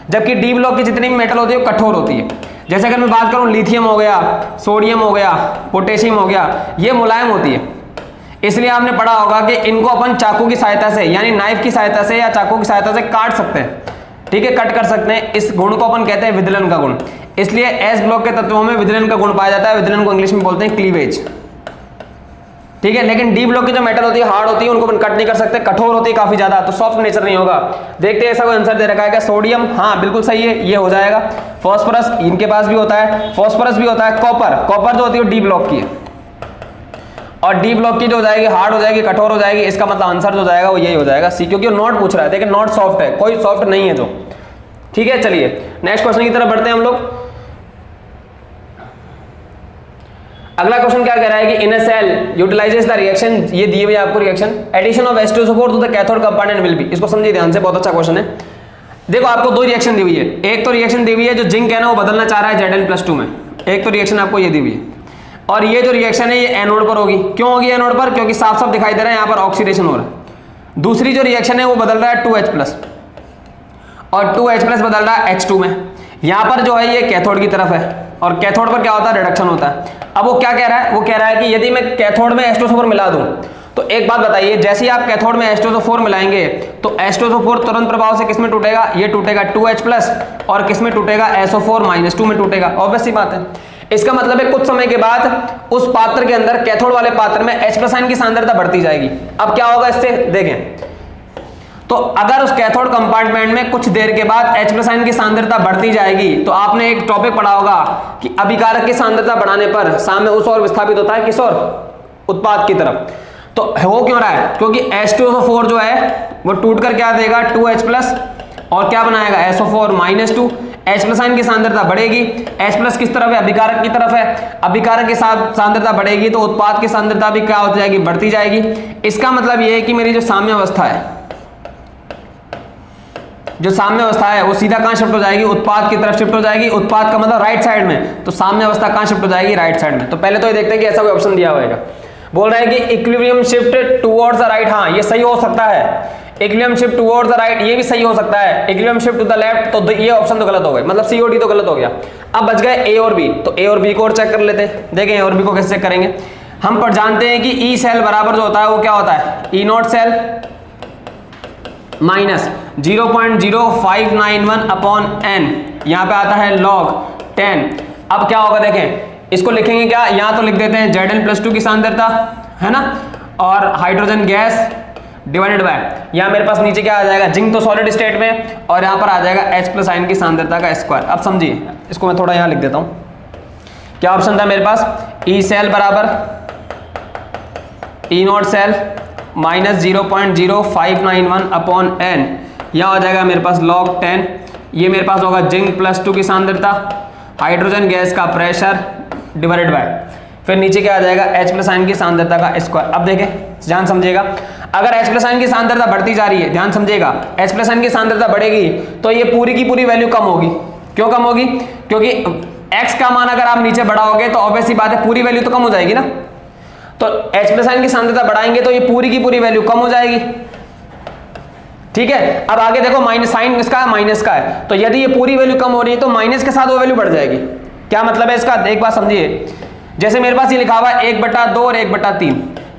जबकि डी ब्लॉक की जितनी भी मेटल होती है वो कठोर होती है। जैसे अगर मैं बात करूं लिथियम हो गया, सोडियम हो गया, पोटेशियम हो गया, ये मुलायम होती है। इसलिए आपने पढ़ा होगा कि इनको अपन चाकू की सहायता से, यानी नाइफ की सहायता से या चाकू की सहायता से काट सकते हैं, ठीक है, कट कर सकते हैं। इस गुण को अपन कहते हैं विदलन का गुण। इसलिए एस ब्लॉक के तत्वों में विदलन का गुण पाया जाता है। विदलन को इंग्लिश में बोलते हैं क्लीवेज, ठीक है। लेकिन डी ब्लॉक की जो मेटल होती है हार्ड होती है, उनको अपन कट नहीं कर सकते, कठोर होती है काफी ज्यादा, तो सॉफ्ट नेचर नहीं होगा। देखते हैं ऐसा कोई आंसर दे रखा है क्या, सोडियम, हाँ बिल्कुल सही है, ये हो जाएगा। फॉस्फोरस इनके पास भी होता है, फॉस्फोरस भी होता है। कॉपर जो होती है डी ब्लॉक की है और डी ब्लॉक की जो हो जाएगी हार्ड हो जाएगी, कठोर हो जाएगी। इसका मतलब आंसर जो जाएगा वो यही हो जाएगा, सी, क्योंकि नॉट पूछ रहा है। देखिए नॉट सॉफ्ट है, कोई सॉफ्ट नहीं है जो, ठीक है। चलिए नेक्स्ट क्वेश्चन की तरफ बढ़ते हैं हम लोग। अगला क्वेश्चन क्या कह रहा है कि in a cell utilizes the reaction, ये दिए हुए आपको reaction, addition of H2SO4 to the cathode compartment will be. इसको समझिए ध्यान से, बहुत अच्छा क्वेश्चन है। देखो आपको दो रिएक्शन दी हुई है, एक तो रिएक्शन दी हुई है जो जिंक है ना वो बदलना चाह रहा है Zn+2 में, एक तो रिएक्शन आपको ये दी हुई है, और ये जो रिएक्शन है ये एनोड पर होगी। क्यों होगी एनोड पर? क्योंकि साफ साफ दिखाई दे रहा है यहाँ पर ऑक्सीडेशन हो रहा है। दूसरी जो रिएक्शन है वो बदल रहा है 2H+, और 2H+ बदल रहा है H2 में। यहाँ पर जो है ये कैथोड की तरफ है, और कैथोड पर क्या होता है? रिडक्शन होता है। अब वो क्या कह रहा है? वो कह रहा है कि यदि मैं कैथोड में H2SO4 मिला दूं, तो एक बात बताइए, जैसे ही आप कैथोड में H2SO4 मिलाएंगे तो H2SO4 तुरंत प्रभाव से किसमें टूटेगा? ये टूटेगा 2H+, और किसमें टूटेगा? SO4-2 में टूटेगा। ऑब्वियस सी बात है। इसका मतलब है कुछ समय के बाद उस पात्र के अंदर, कैथोड वाले पात्र में H+ आयन की सांद्रता बढ़ती जाएगी। अब क्या होगा इससे? देखें तो अगर उस कैथोड कंपार्टमेंट में कुछ देर के बाद H+ आयन की सांद्रता बढ़ती जाएगी, तो आपने एक टॉपिक पढ़ा होगा कि अभिकारक की सांद्रता बढ़ाने पर साम्य उस ओर विस्थापित होता है, किस ओर? उत्पाद की तरफ। तो हो क्यों रहा है? क्योंकि H2SO4 जो है वो टूट कर क्या देगा? 2H+, और क्या बनाएगा? SO4-2। H+ आयन की सांद्रता बढ़ेगी, H+ किस तरफ है? अभिकारक की तरफ है। अभिकारक की सांद्रता बढ़ेगी तो उत्पाद की सांद्रता भी क्या हो जाएगी? बढ़ती जाएगी। इसका मतलब ये है कि मेरी जो साम्य अवस्था है, जो साम्य अवस्था है वो सीधा कहां शिफ्ट हो जाएगी? उत्पाद की तरफ शिफ्ट हो जाएगी। उत्पाद का मतलब राइट साइड में, तो साम्य अवस्था कहां शिफ्ट हो जाएगी? राइट साइड में। तो पहले तो ये देखते हैं कि ऐसा कोई ऑप्शन दिया होगा। बोल रहा है कि equilibrium shift towards the right, हाँ ये सही हो सकता है। Equilibrium shift towards the right, ये भी सही हो सकता है। Equilibrium shift to the left, तो ये ऑप्शन तो गलत हो गए, मतलब सी और डी तो गलत हो गया। अब बच गए ए और बी, तो ए और बी को और चेक कर लेते हैं। देखें ए और बी को कैसे चेक करेंगे। हम पर जानते हैं कि ई सेल बराबर जो होता है वो क्या होता है? E0 cell minus 0.0591 upon n, यहां पे आता है log 10। अब क्या होगा देखें, इसको लिखेंगे क्या? यहां तो लिख देते हैं Zn+2 की सांद्रता है ना, और हाइड्रोजन गैस डिवाइडेड बाय, यहां मेरे पास नीचे क्या आ जाएगा? जिंक तो सॉलिड स्टेट में, और यहां पर आ जाएगा H+ आयन की सांद्रता का स्क्वायर। अब समझिए, इसको मैं थोड़ा यहां लिख देता हूं। क्या ऑप्शन था मेरे पास? ई सेल बराबर E0 cell minus 0.0591 upon n, यह हो जाएगा मेरे पास log 10। ये मेरे पास होगा Zn+2 की सांद्रता, हाइड्रोजन गैस का प्रेशर डिवाइडेड बाय, फिर नीचे क्या आ जाएगा? H+ आयन की सांद्रता का स्क्वायर। अब देखें, ध्यान समझिएगा, अगर H+ आयन की सांद्रता बढ़ती जा रही है, ध्यान समझिएगा, H+ आयन की सांद्रता बढ़ेगी तो ये पूरी की पूरी वैल्यू कम होगी। क्यों कम होगी? क्योंकि x का मान अगर आप नीचे बढ़ाओगे तो ऑब्वियस सी बात है पूरी वैल्यू तो कम हो जाएगी ना। तो H+ आयन की सांद्रता बढ़ाएंगे तो ये पूरी की पूरी वैल्यू कम हो जाएगी। ठीक है, अब आगे देखो, माइनस साइन इसका है, माइनस का है, तो यदि ये पूरी वैल्यू कम हो रही है तो माइनस के साथ वो वैल्यू बढ़ जाएगी। क्या मतलब है इसका? एक बात समझिए, जैसे मेरे पास ये लिखा हुआ है 1/2 और 1/3,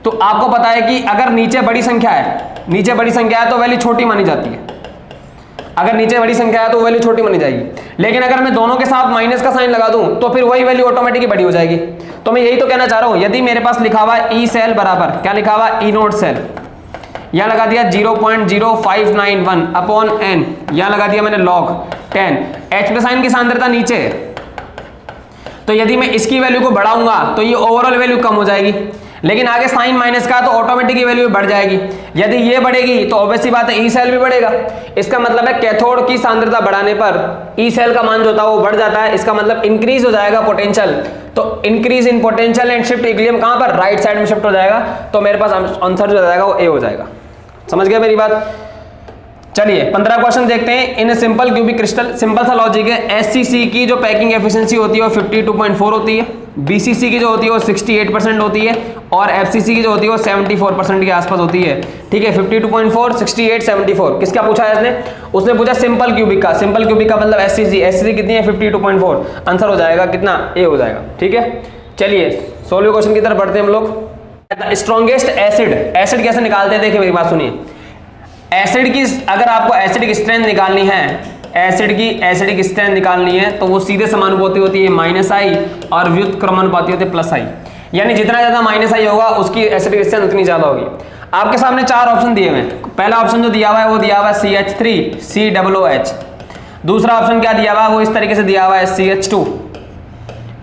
तो आपको पता है कि अगर नीचे बड़ी संख्या है, तो वैल्यू छोटी मानी जाती है। अगर नीचे बड़ी संख्या है तो वैल्यू छोटी मानी जाएगी, लेकिन अगर मैं दोनों के साथ माइनस का साइन लगा दूं तो फिर वही वैल्यू ऑटोमेटिकली बड़ी हो जाएगी। तो मैं यही तो कहना चाह रहा हूं, यदि मेरे पास लिखा हुआ है ई सेल बराबर, क्या लिखा हुआ है? E0 सेल, यहां लगा दिया 0.0591 अपॉन n, यहां लगा दिया मैंने log 10। H+ आयन की सांद्रता नीचे है, तो यदि मैं इसकी वैल्यू को बढ़ाऊंगा तो ये ओवरऑल वैल्यू कम हो जाएगी, लेकिन आगे साइन माइनस का तो ऑटोमेटिक वैल्यू बढ़ जाएगी। यदि ये बढ़ेगी तो ऑब्वियस सी बात है ई सेल भी बढ़ेगा। इसका मतलब है कैथोड की सांद्रता बढ़ाने पर ई सेल का मान जो होता है वो बढ़ जाता है। इसका मतलब इंक्रीज हो जाएगा पोटेंशियल, तो increase in potential and shift equilibrium कहां पर? राइट साइड में शिफ्ट हो जाएगा। तो मेरे पास आंसर जो जाएगा वो ए हो जाएगा। समझ गए मेरी बात? चलिए 15 क्वेश्चन देखते हैं। In simple cubic crystal, simple सा लॉजिक है। SCC की जो पैकिंग एफिशिएंसी होती है वो 52.4 होती है, BCC की जो होती है वो 68% होती है, और FCC की जो होती है वो 74% के आसपास होती है। ठीक है, 52.4, 68, 74। किसका पूछा है इसने? उसने पूछा सिंपल क्यूबिक का। सिंपल क्यूबिक का मतलब SCC कितनी है? 52.4। आंसर हो जाएगा कितना? ए हो जाएगा। ठीक है, चलिए 16वें क्वेश्चन की तरफ बढ़ते हैं हम लोग। स्ट्रॉन्गेस्ट एसिड कैसे निकालते हैं? देखिए मेरी बात सुनिए। एसिड की, अगर आपको एसिडिक स्ट्रेंथ निकालनी है, एसिडिक स्ट्रेंथ निकालनी है तो वो सीधे समानुपाती होती है -I, और व्युत्क्रमानुपाती होती है +I। यानी जितना ज्यादा -I होगा उसकी एसिडिक स्ट्रेंथ उतनी ज्यादा होगी। आपके सामने 4 ऑप्शन दिए हुए हैं। पहला ऑप्शन जो दिया हुआ है वो दिया हुआ है CH3COOH। दूसरा ऑप्शन क्या दिया हुआ है? वो इस तरीके से दिया हुआ है CH2,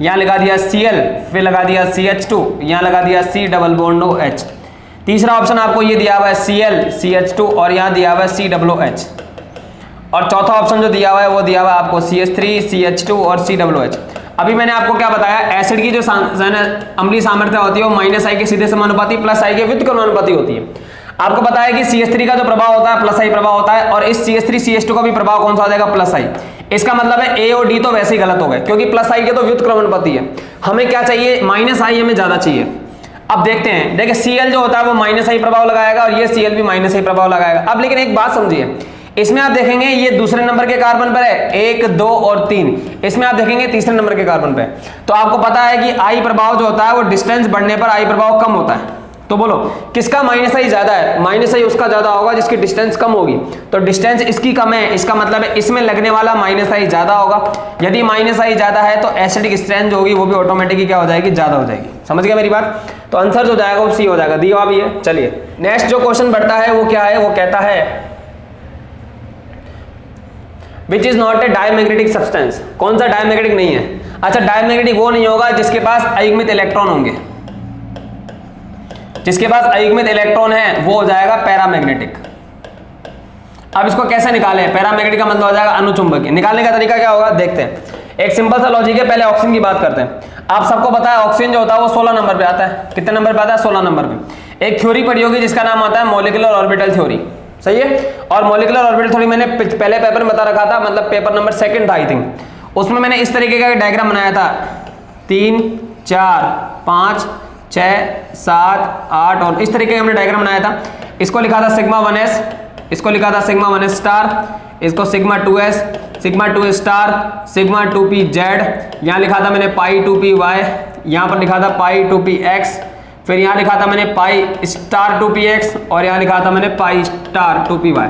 यहां लगा दिया Cl, फिर लगा दिया CH2, यहां लगा दिया C डबल बॉन्ड OH। तीसरा ऑप्शन आपको ये दिया हुआ है Cl CH2, और यहां दिया हुआ है COOH। और चौथा ऑप्शन जो दिया हुआ है वो दिया हुआ है आपको CH3 CH2 और COOH। अभी मैंने आपको क्या बताया, एसिड की जो अम्लीय सामर्थ्य होती है वो -I के सीधे समानुपाती +I के व्युत्क्रमानुपाती होती है। आपको पता है कि CH3 का जो प्रभाव होता है +I प्रभाव होता है, और इस CH3CH2 का भी प्रभाव कौन सा हो जाएगा, +I। इसका मतलब है A और D तो वैसे ही गलत हो गए, क्योंकि +I के तो व्युत्क्रमानुपाती है। हमें क्या चाहिए, -I हमें ज्यादा चाहिए। अब देखते हैं, देखिए Cl जो होता है वो -I प्रभाव लगाएगा, और ये Cl भी -I प्रभाव लगाएगा। अब लेकिन एक बात समझिए, इसमें आप देखेंगे ये दूसरे नंबर के कार्बन पर है, 1, 2 और 3, इसमें आप देखेंगे तीसरे नंबर के कार्बन पे। तो आपको पता है कि I प्रभाव जो होता है वो डिस्टेंस बढ़ने पर I प्रभाव कम होता है। तो बोलो किसका -I ज्यादा है, -I उसका ज्यादा होगा जिसकी डिस्टेंस कम होगी। तो डिस्टेंस इसकी कम है, इसका मतलब है इसमें लगने वाला -I ज्यादा होगा। यदि -I ज्यादा है तो एसिडिक स्ट्रेंथ जो होगी वो भी ऑटोमेटिकली क्या हो जाएगी, ज्यादा हो जाएगी। समझ गए मेरी बात? तो आंसर जो जाएगा वो सी हो जाएगा, दिया भी है। चलिए नेक्स्ट जो क्वेश्चन बढ़ता है वो क्या है, वो कहता है which is not a diamagnetic substance. कौन सा डायमैग्नेटिक नहीं है? अच्छा, डायमैग्नेटिक वो नहीं होगा जिसके पास अयुग्मित इलेक्ट्रॉन होंगे। जिसके पास अयुग्मित इलेक्ट्रॉन है वो हो जाएगा पैरामैग्नेटिक। अब इसको कैसे निकालें? पैरामैग्नेटिक का मतलब हो जाएगा अनुचुंबकीय। निकालने का तरीका क्या होगा, देखते हैं। एक सिंपल सा लॉजिक है, पहले ऑक्सीजन की बात करते हैं। आप सबको पता है ऑक्सीजन जो होता है वो 16 नंबर पे आता है। कितने नंबर पे आता है? 16 नंबर पे। एक थ्योरी पढ़ी होगी जिसका नाम आता है मॉलिक्यूलर ऑर्बिटल थ्योरी, सही है। और मॉलिक्यूलर ऑर्बिटल थ्योरी मैंने पहले पेपर में बता रखा था, मतलब पेपर नंबर 2 था आई थिंक। उसमें मैंने इस तरीके का डायग्राम बनाया था, 3, 4, 5, 6, 7, 8 और इस तरीके का हमने डायग्राम बनाया था। इसको लिखा था सिग्मा 1s, इसको लिखा था सिग्मा 1s स्टार, इसको sigma 2s, sigma 2s star, sigma 2p z, यहाँ लिखा था मैंने पाई 2p y, यहाँ पर लिखा था पाई 2p x, फिर यहाँ लिखा था मैंने पाई स्टार 2p x, और यहाँ लिखा था मैंने pi star 2p y।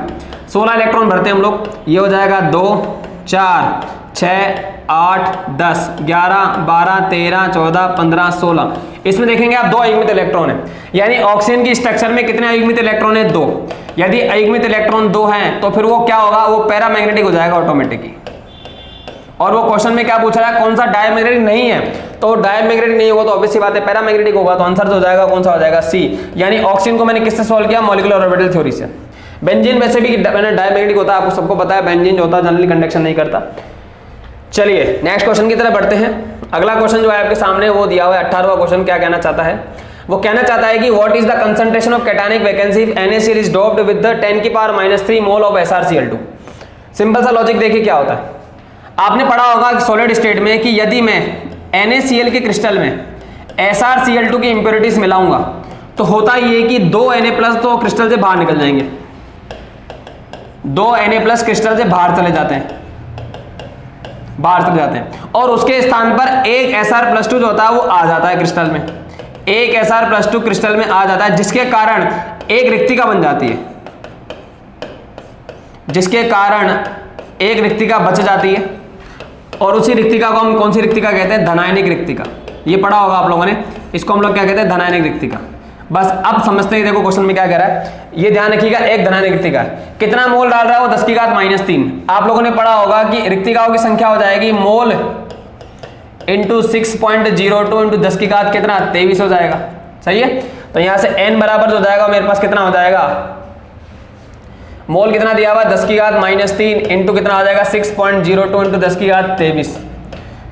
16 electron भरते हैं हम लोग। ये हो जाएगा 2, 4, 6, 8, 10, 11, 12, 13, 14, 15, 16। इसमें देखेंगे आप 2 अयुग्मित इलेक्ट्रॉन है, यानी ऑक्सीजन की स्ट्रक्चर में कितने अयुग्मित इलेक्ट्रॉन है? 2। यदि अयुग्मित इलेक्ट्रॉन 2 हैं तो फिर वो क्या होगा, वो पैरामैग्नेटिक हो जाएगा ऑटोमेटिकली। और वो क्वेश्चन में क्या पूछ रहा है, कौन सा डायमैग्नेटिक नहीं है? तो डायमैग्नेटिक नहीं होगा तो ऑब्वियस सी बात है पैरामैग्नेटिक होगा। तो आंसर हो जाएगा कौन सा हो जाएगा, सी। यानी ऑक्सीजन को मैंने किससे सॉल्व किया, मॉलिक्यूलर ऑर्बिटल थ्योरी से। बेंजीन वैसे भी डायमैग्नेटिक होता है, आपको सबको पता है। बेंजीन जो होता है जनरली कंडक्शन नहीं करता। चलिए नेक्स्ट क्वेश्चन की तरफ बढ़ते हैं। अगला क्वेश्चन जो है आपके सामने वो दिया हुआ है 18वां क्वेश्चन। क्या कहना चाहता है, वो कहना चाहता है कि what is the concentration of cationic vacancy if NaCl is doped with the 10⁻³ mole of SrCl2। Simple सा लॉजिक देखिए क्या होता है। आपने पढ़ा होगा सॉलिड स्टेट में कि यदि मैं NaCl के क्रिस्टल में SrCl2 की इंप्योरिटीज मिलाऊंगा तो होता ये कि 2 Na+ तो क्रिस्टल से बाहर निकल जाएंगे, 2 Na+ क्रिस्टल से बाहर चले जाते हैं, और उसके स्थान पर एक Sr+2 जो होता है वो आ जाता है क्रिस्टल में। एक Sr+2 क्रिस्टल में आ जाता है, जिसके कारण एक रिक्तिका बन जाती है, जिसके कारण एक रिक्तिका बच जाती है। और उसी रिक्तिका को हम कौन सी रिक्तिका कहते हैं, धनायनिक रिक्तिका। ये पढ़ा होगा आप लोगों ने, इसको हम लोग क्या कहते हैं, धनायनिक रिक्तिका। बस अब समझते हैं, देखो क्वेश्चन में क्या कह रहा है, ये ध्यान रखिएगा। एक धनायनिक रिक्तिका है, कितना मोल डाल रहा है वो 10⁻³ आप लोगों ने पढ़ा होगा कि रिक्तिकाओं की संख्या हो जाएगी मोल इंटू 6.02 इंटू 10 की घात कितना, 23 हो जाएगा, सही है। तो यहां से n बराबर जो जाएगा मेरे पास कितना हो जाएगा, मोल कितना दिया हुआ 10⁻³ इंटू कितना हो जाएगा 6.02 इंटू 10 की घात 23।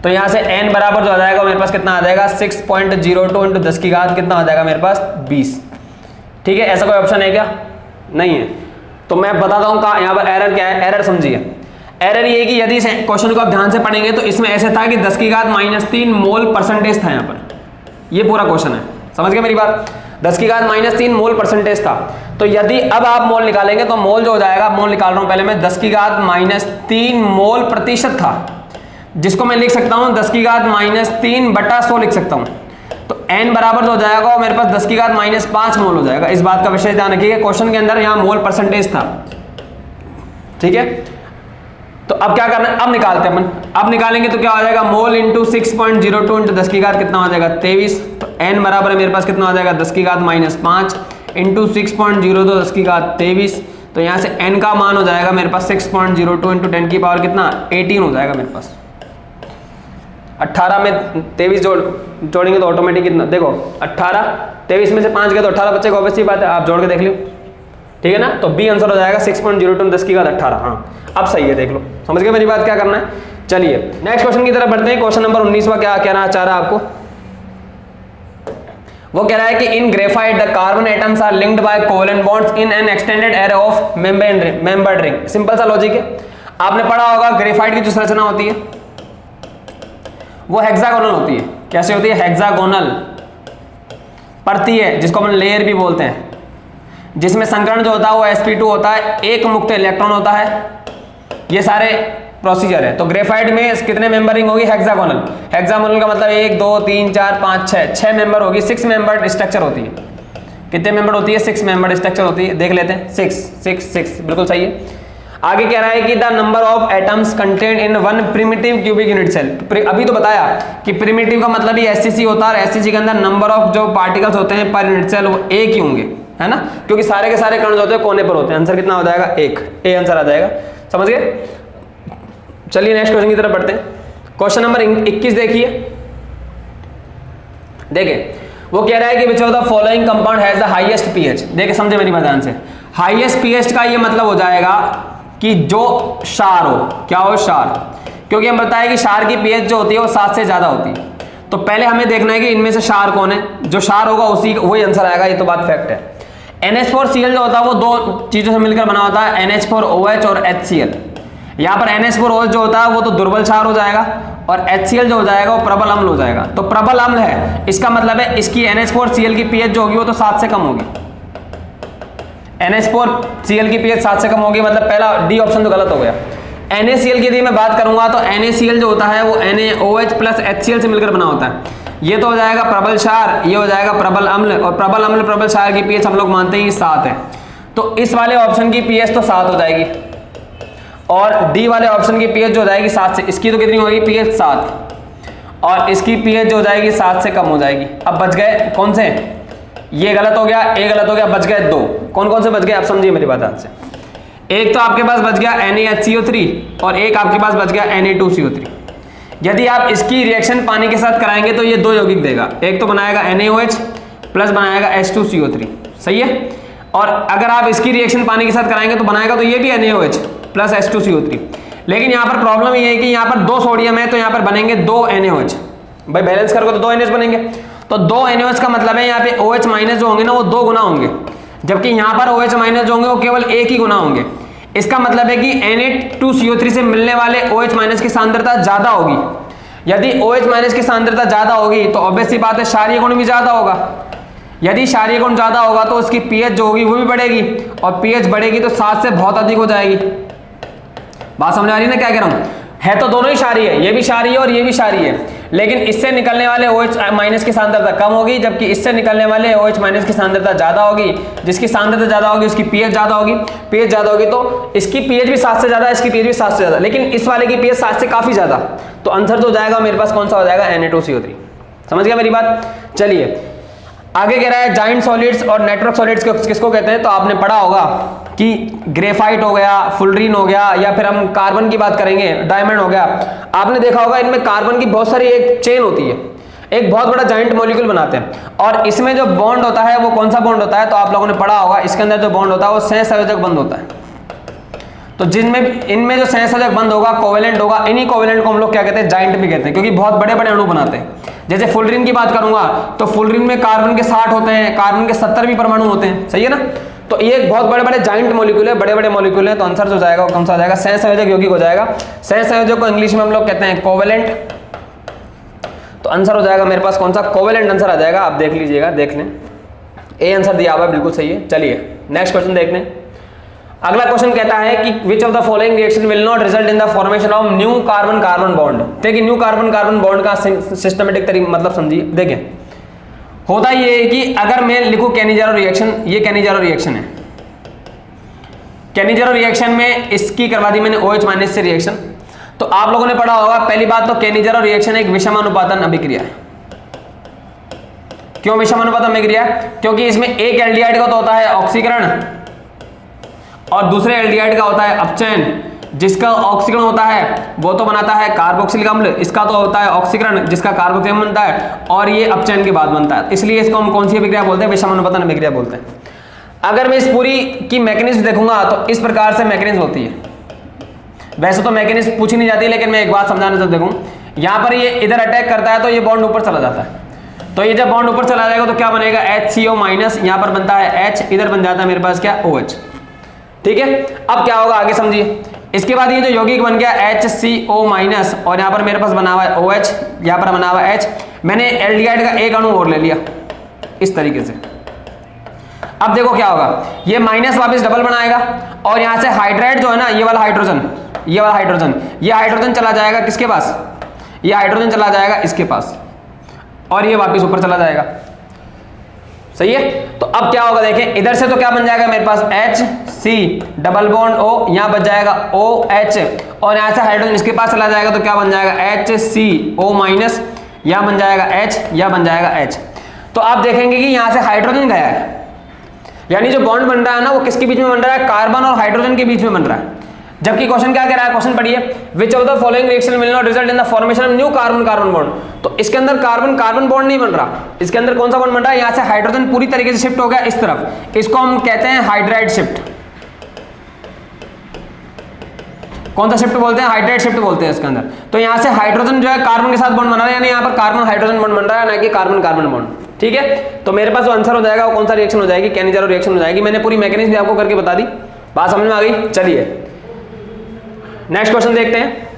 तो यहां से n बराबर जो आ जाएगा मेरे पास कितना आ जाएगा 6.02 इंटू 10 की घात कितना हो जाएगा मेरे पास 20। ठीक है, ऐसा कोई ऑप्शन है क्या, नहीं है। तो मैं बताता हूं कहा यहाँ पर एरर क्या है। एरर समझिए, एरर ये कि यदि क्वेश्चन को आप ध्यान से पढ़ेंगे तो इसमें ऐसे था कि 10⁻³ मोल परसेंटेज था। यहाँ पर ये पूरा क्वेश्चन है, समझ गए मेरी बात। 10⁻³ मोल परसेंटेज था। तो यदि अब आप मोल निकालेंगे तो मोल जो हो जाएगा, मोल निकाल रहा हूं पहले मैं, 10⁻³ मोल प्रतिशत था, जिसको मैं लिख सकता हूं 10⁻³ बटा 100 लिख सकता हूं। तो n बराबर जो हो जाएगा मेरे पास 10⁻5 मोल हो जाएगा। इस बात का विशेष ध्यान रखिएगा, क्वेश्चन के अंदर यहां मोल परसेंटेज था। ठीक है, तो अब क्या करना है, अब निकालते हैं अपन। अब निकालेंगे तो क्या हो जाएगा, मोल इंटू 6.02 इंटू 10 की घात कितना हो जाएगा 23। तो n बराबर है मेरे पास कितना हो जाएगा 10⁻5 इंटू 6.02 10 की घात 23। तो यहाँ से n का मान हो जाएगा मेरे पास 6.02 इंटू 10 की पावर कितना 18 हो जाएगा मेरे पास। 18 में 23 जोड़ेंगे तो ऑटोमेटिक कितना, देखो 18 23 में से 5 गया तो 18 बच्चे को, ऑब्वियसली बात है, आप जोड़ के देख लो। ठीक है ना, तो बी आंसर हो जाएगा 6.02 10 की घात 18। हाँ अब सही है, देख लो, समझ गए मेरी बात। क्या करना है, चलिए नेक्स्ट क्वेश्चन की तरफ बढ़ते हैं। क्वेश्चन नंबर 19वां क्या कहना चाह रहा है आपको, वो कह रहा है कि in graphite the carbon atoms are linked by covalent bonds in an extended array of membered ring. Simple सा लॉजिक है, आपने पढ़ा होगा ग्रेफाइट की जो संरचना होती है वो हेक्सागोनल होती है। कैसे होती है? हेक्सागोनल परती है, जिसको अपन लेयर भी बोलते हैं, जिसमें संकरण जो होता है वो sp2 होता है, एक मुक्त इलेक्ट्रॉन होता है। ये सारे प्रोसीजर है। तो ग्रेफाइट में कितने मेंबर रिंग होगी? हेक्सागोनल। हेक्सागोनल का मतलब 1 2 3 4 5 6 मेंबर होगी, 6 मेंबर स्ट्रक्चर होती है। कितने मेंबर होती है? 6 मेंबर स्ट्रक्चर होती है। देख लेते हैं, 6 बिल्कुल सही है। आगे कह रहा है कि the number of atoms content in one primitive cubic unit cell. अभी तो बताया कि प्रिमिटिव का मतलब ही एससीसी होता है, और एससीसी के अंदर नंबर ऑफ जो पार्टिकल्स होते हैं पर यूनिट सेल वो एक ही होंगे, है ना, क्योंकि सारे के सारे कण जो होते हैं कोने पर होते हैं। आंसर कितना हो जाएगा? 1। ए आंसर आ जाएगा। समझ गए? चलिए नेक्स्ट क्वेश्चन की तरफ बढ़ते हैं। क्वेश्चन नंबर 21 देखिए। देखिए वो कह रहा है कि which of the following compound has the highest pH. देखिए समझे मेरी बात ध्यान से। हाईएस्ट पीएच का ये मतलब हो जाएगा कि जो क्षार हो, क्या हो? क्षार। क्योंकि हम बताएं कि क्षार की पीएच जो होती है वो 7 से ज्यादा होती है। तो पहले हमें देखना है कि इनमें से क्षार कौन है। जो क्षार होगा उसी वही आंसर आएगा, ये तो बात फैक्ट है। NH4Cl जो होता है वो दो चीजों से मिलकर बना होता है, NH4OH और HCl। यहाँ पर NH4OH जो होता है वो तो दुर्बल क्षार हो जाएगा, और HCl जो हो जाएगा वो प्रबल अम्ल हो जाएगा। तो प्रबल अम्ल है, इसका मतलब है इसकी NH4Cl की पीएच जो होगी वो तो 7 से कम होगी। NH4Cl की पीएच 7 से कम होगी, मतलब पहला डी ऑप्शन तो गलत हो गया। NaCl की यदि मैं बात करूंगा तो NaCl जो होता है वो NaOH प्लस HCl से मिलकर बना होता है। ये तो हो जाएगा प्रबल क्षार, ये हो जाएगा प्रबल अम्ल, और प्रबल अम्ल प्रबल क्षार की पीएच हम लोग मानते हैं 7 है। तो इस वाले ऑप्शन की पीएच तो 7 हो जाएगी, और डी वाले ऑप्शन की पीएच जो हो जाएगी 7 से, इसकी तो कितनी होगी? पीएच 7, और इसकी पीएच जो हो जाएगी 7 से कम हो जाएगी। अब बच गए कौन से? ये गलत हो गया, ए गलत हो गया, बच गए 2। कौन कौन से बच गए आप समझिए मेरी बात ध्यान से। एक तो आपके पास बच गया NaHCO3, और एक आपके पास बच गया Na2CO3। यदि आप इसकी रिएक्शन पानी के साथ कराएंगे तो ये 2 यौगिक देगा। एक तो बनाएगा NaOH प्लस बनाएगा H2CO3, सही है। और अगर आप इसकी रिएक्शन पानी के साथ कराएंगे तो बनाएगा तो ये भी NaOH प्लस H2CO3। लेकिन यहाँ पर प्रॉब्लम ये है कि यहाँ पर 2 सोडियम है, तो यहाँ पर बनेंगे 2 NaOH। भाई बैलेंस करोगे तो 2 NaOH बनेंगे, तो 2 NaOH का मतलब है यहाँ पे OH माइनस जो होंगे ना वो 2 गुना होंगे, जबकि यहाँ पर OH माइनस जो होंगे वो केवल 1 ही गुना होंगे। इसका मतलब है कि Na2CO3 से मिलने वाले OH माइनस की सांद्रता ज्यादा होगी। यदि OH माइनस की सांद्रता ज्यादा होगी तो ऑब्वियस सी बात है क्षारीय गुण भी ज्यादा होगा। यदि क्षारीय गुण ज्यादा होगा तो उसकी पीएच जो होगी वो भी बढ़ेगी, और पीएच बढ़ेगी तो 7 से बहुत अधिक हो जाएगी। बात समझ आ रही है ना क्या कह रहा हूं? है तो दोनों ही क्षारीय है, ये भी क्षारीय और ये भी क्षारीय है, लेकिन इससे निकलने वाले OH माइनस की सांद्रता कम होगी, जबकि इससे निकलने वाले OH माइनस की सांद्रता ज्यादा होगी। जिसकी सांद्रता ज्यादा होगी उसकी पीएच ज्यादा होगी, पीएच ज्यादा होगी तो इसकी पीएच भी 7 से ज्यादा, इसकी पीएच भी 7 से ज्यादा, लेकिन इस वाले की पीएच 7 से काफी ज्यादा। तो आंसर जो जाएगा मेरे पास कौन सा हो जाएगा? Na2CO3। समझ गया मेरी बात? चलिए आगे कह रहा है जाइंट सॉलिड्स और नेटवर्क सॉलिड्स किसको कहते हैं? तो आपने पढ़ा होगा कि ग्रेफाइट हो गया, फुलरीन हो गया, या फिर हम कार्बन की बात करेंगे डायमंड हो गया। आपने देखा होगा इनमें कार्बन की बहुत सारी एक चेन होती है, एक बहुत बड़ा जाइंट मॉलिक्यूल बनाते हैं, और इसमें जो बॉन्ड होता है वो कौन सा बॉन्ड होता है? तो आप लोगों ने पढ़ा होगा इसके अंदर जो बॉन्ड होता है वो सहसंयोजक बंध होता है। तो जिनमें इनमें जो सहसंयोजक बंध होगा कोवेलेंट होगा, इन्हीं कोवेलेंट को हम लोग क्या कहते हैं? जाइंट भी कहते हैं, क्योंकि बहुत बड़े बड़े अणु बनाते हैं। जैसे फुलरीन की बात करूंगा तो फुलरीन में कार्बन के 60 होते हैं, कार्बन के 70 भी परमाणु होते हैं, सही है ना। तो ये एक बहुत बड़े बड़े जाइंट मॉलिक्यूल है, बड़े बड़े मॉलिक्यूल है। तो आंसर जो जाएगा वो कौन सा हो जाएगा? सहसंयोजक यौगिक हो जाएगा। सहसंयोजक को इंग्लिश में हम लोग कहते हैं कोवेलेंट। तो आंसर हो जाएगा मेरे पास कौन सा? कोवेलेंट आंसर आ जाएगा। आप देख लीजिएगा, देख लें, ए आंसर दिया हुआ है, बिल्कुल सही है। चलिए नेक्स्ट क्वेश्चन देख लें। अगला क्वेश्चन कहता है कि which of the following reaction will not result in the formation of new carbon carbon bond. देखिए न्यू कार्बन कार्बन बॉन्ड का सिस्टमेटिक तरीका मतलब समझिए। देखिए होता ये है कि अगर मैं लिखूं कैनिजारो रिएक्शन, ये कैनिजारो रिएक्शन है। कैनिजारो रिएक्शन में इसकी करवा दी मैंने OH माइनस से रिएक्शन। तो आप लोगों ने पढ़ा होगा पहली बात तो कैनिजारो रिएक्शन एक विषमानुपातन अभिक्रिया है। क्यों विषमानुपातन अभिक्रिया? क्योंकि इसमें एक एल्डिहाइड का तो होता है ऑक्सीकरण और दूसरे एल्डिहाइड का होता है अपचयन। जिसका ऑक्सीकरण होता है वो तो बनाता है कार्बोक्सिलिक अम्ल, इसका तो होता है ऑक्सीकरण जिसका कार्बोक्सिलिक अम्ल बनता है, और ये अपचयन के बाद बनता है। इसलिए इसको हम कौन सी अभिक्रिया बोलते हैं? विषमानुपातन अभिक्रिया बोलते हैं। अगर मैं इस पूरी की मैकेनिज्म देखूंगा तो इस प्रकार से मैकेनिज्म होती है। वैसे तो मैकेनिज्म पूछी नहीं जाती, लेकिन मैं एक बात समझाना चाहता हूँ। यहाँ पर ये इधर अटैक करता है तो ये बॉन्ड ऊपर चला जाता है, तो ये जब बॉन्ड ऊपर चला जाएगा तो क्या बनेगा, HCO माइनस, यहाँ पर बनता है H, इधर बन जाता है मेरे पास क्या, OH। ठीक है, अब क्या होगा आगे समझिए। इसके बाद ये जो यौगिक बन गया HCO माइनस, और यहाँ पर मेरे पास बना हुआ है OH, यहाँ पर बना हुआ है H, मैंने एल्डिहाइड का एक अणु और ले लिया इस तरीके से। अब देखो क्या होगा, ये माइनस वापस डबल बनाएगा, और यहाँ से हाइड्राइड जो है ना, ये वाला हाइड्रोजन, ये वाला हाइड्रोजन, ये हाइड्रोजन चला जाएगा किसके पास, ये हाइड्रोजन चला जाएगा इसके पास, और ये वापस ऊपर चला जाएगा। सही है, तो अब क्या होगा देखें, इधर से तो क्या बन जाएगा मेरे पास HC डबल बॉन्ड O, यहाँ बच जाएगा OH, और यहाँ से हाइड्रोजन इसके पास चला जाएगा तो क्या बन जाएगा HCO माइनस, यहाँ बन जाएगा H, यहाँ बन जाएगा H। तो आप देखेंगे कि यहाँ से हाइड्रोजन गया है, यानी जो बॉन्ड बन रहा है ना वो किसके बीच में बन रहा है, कार्बन और हाइड्रोजन के बीच में बन रहा है। जबकि क्वेश्चन क्या कह रहा है, क्वेश्चन पढ़िए, विच of the following reaction will not result in the formation of new carbon carbon bond. तो इसके अंदर कार्बन कार्बन बॉन्ड नहीं बन रहा, इसके अंदर कौन सा बॉन्ड बन रहा है, यहाँ से हाइड्रोजन पूरी तरीके से शिफ्ट हो गया इस तरफ, इसको हम कहते हैं हाइड्राइड शिफ्ट। कौन सा शिफ्ट बोलते हैं, हाइड्राइड शिफ्ट बोलते हैं इसके अंदर। तो यहाँ से हाइड्रोजन जो है कार्बन के साथ बॉन्ड बना रहा है, यानी यहाँ पर कार्बन हाइड्रोजन बॉन्ड बन रहा है, ना कि कार्बन कार्बन बॉन्ड। ठीक है, तो मेरे पास जो आंसर हो जाएगा वो कौन सा रिएक्शन हो जाएगी, कैनिजारो रिएक्शन हो जाएगी। मैंने पूरी मैकेनिज्म भी आपको करके बता दी, बात समझ में आ गई। चलिए नेक्स्ट क्वेश्चन देखते हैं।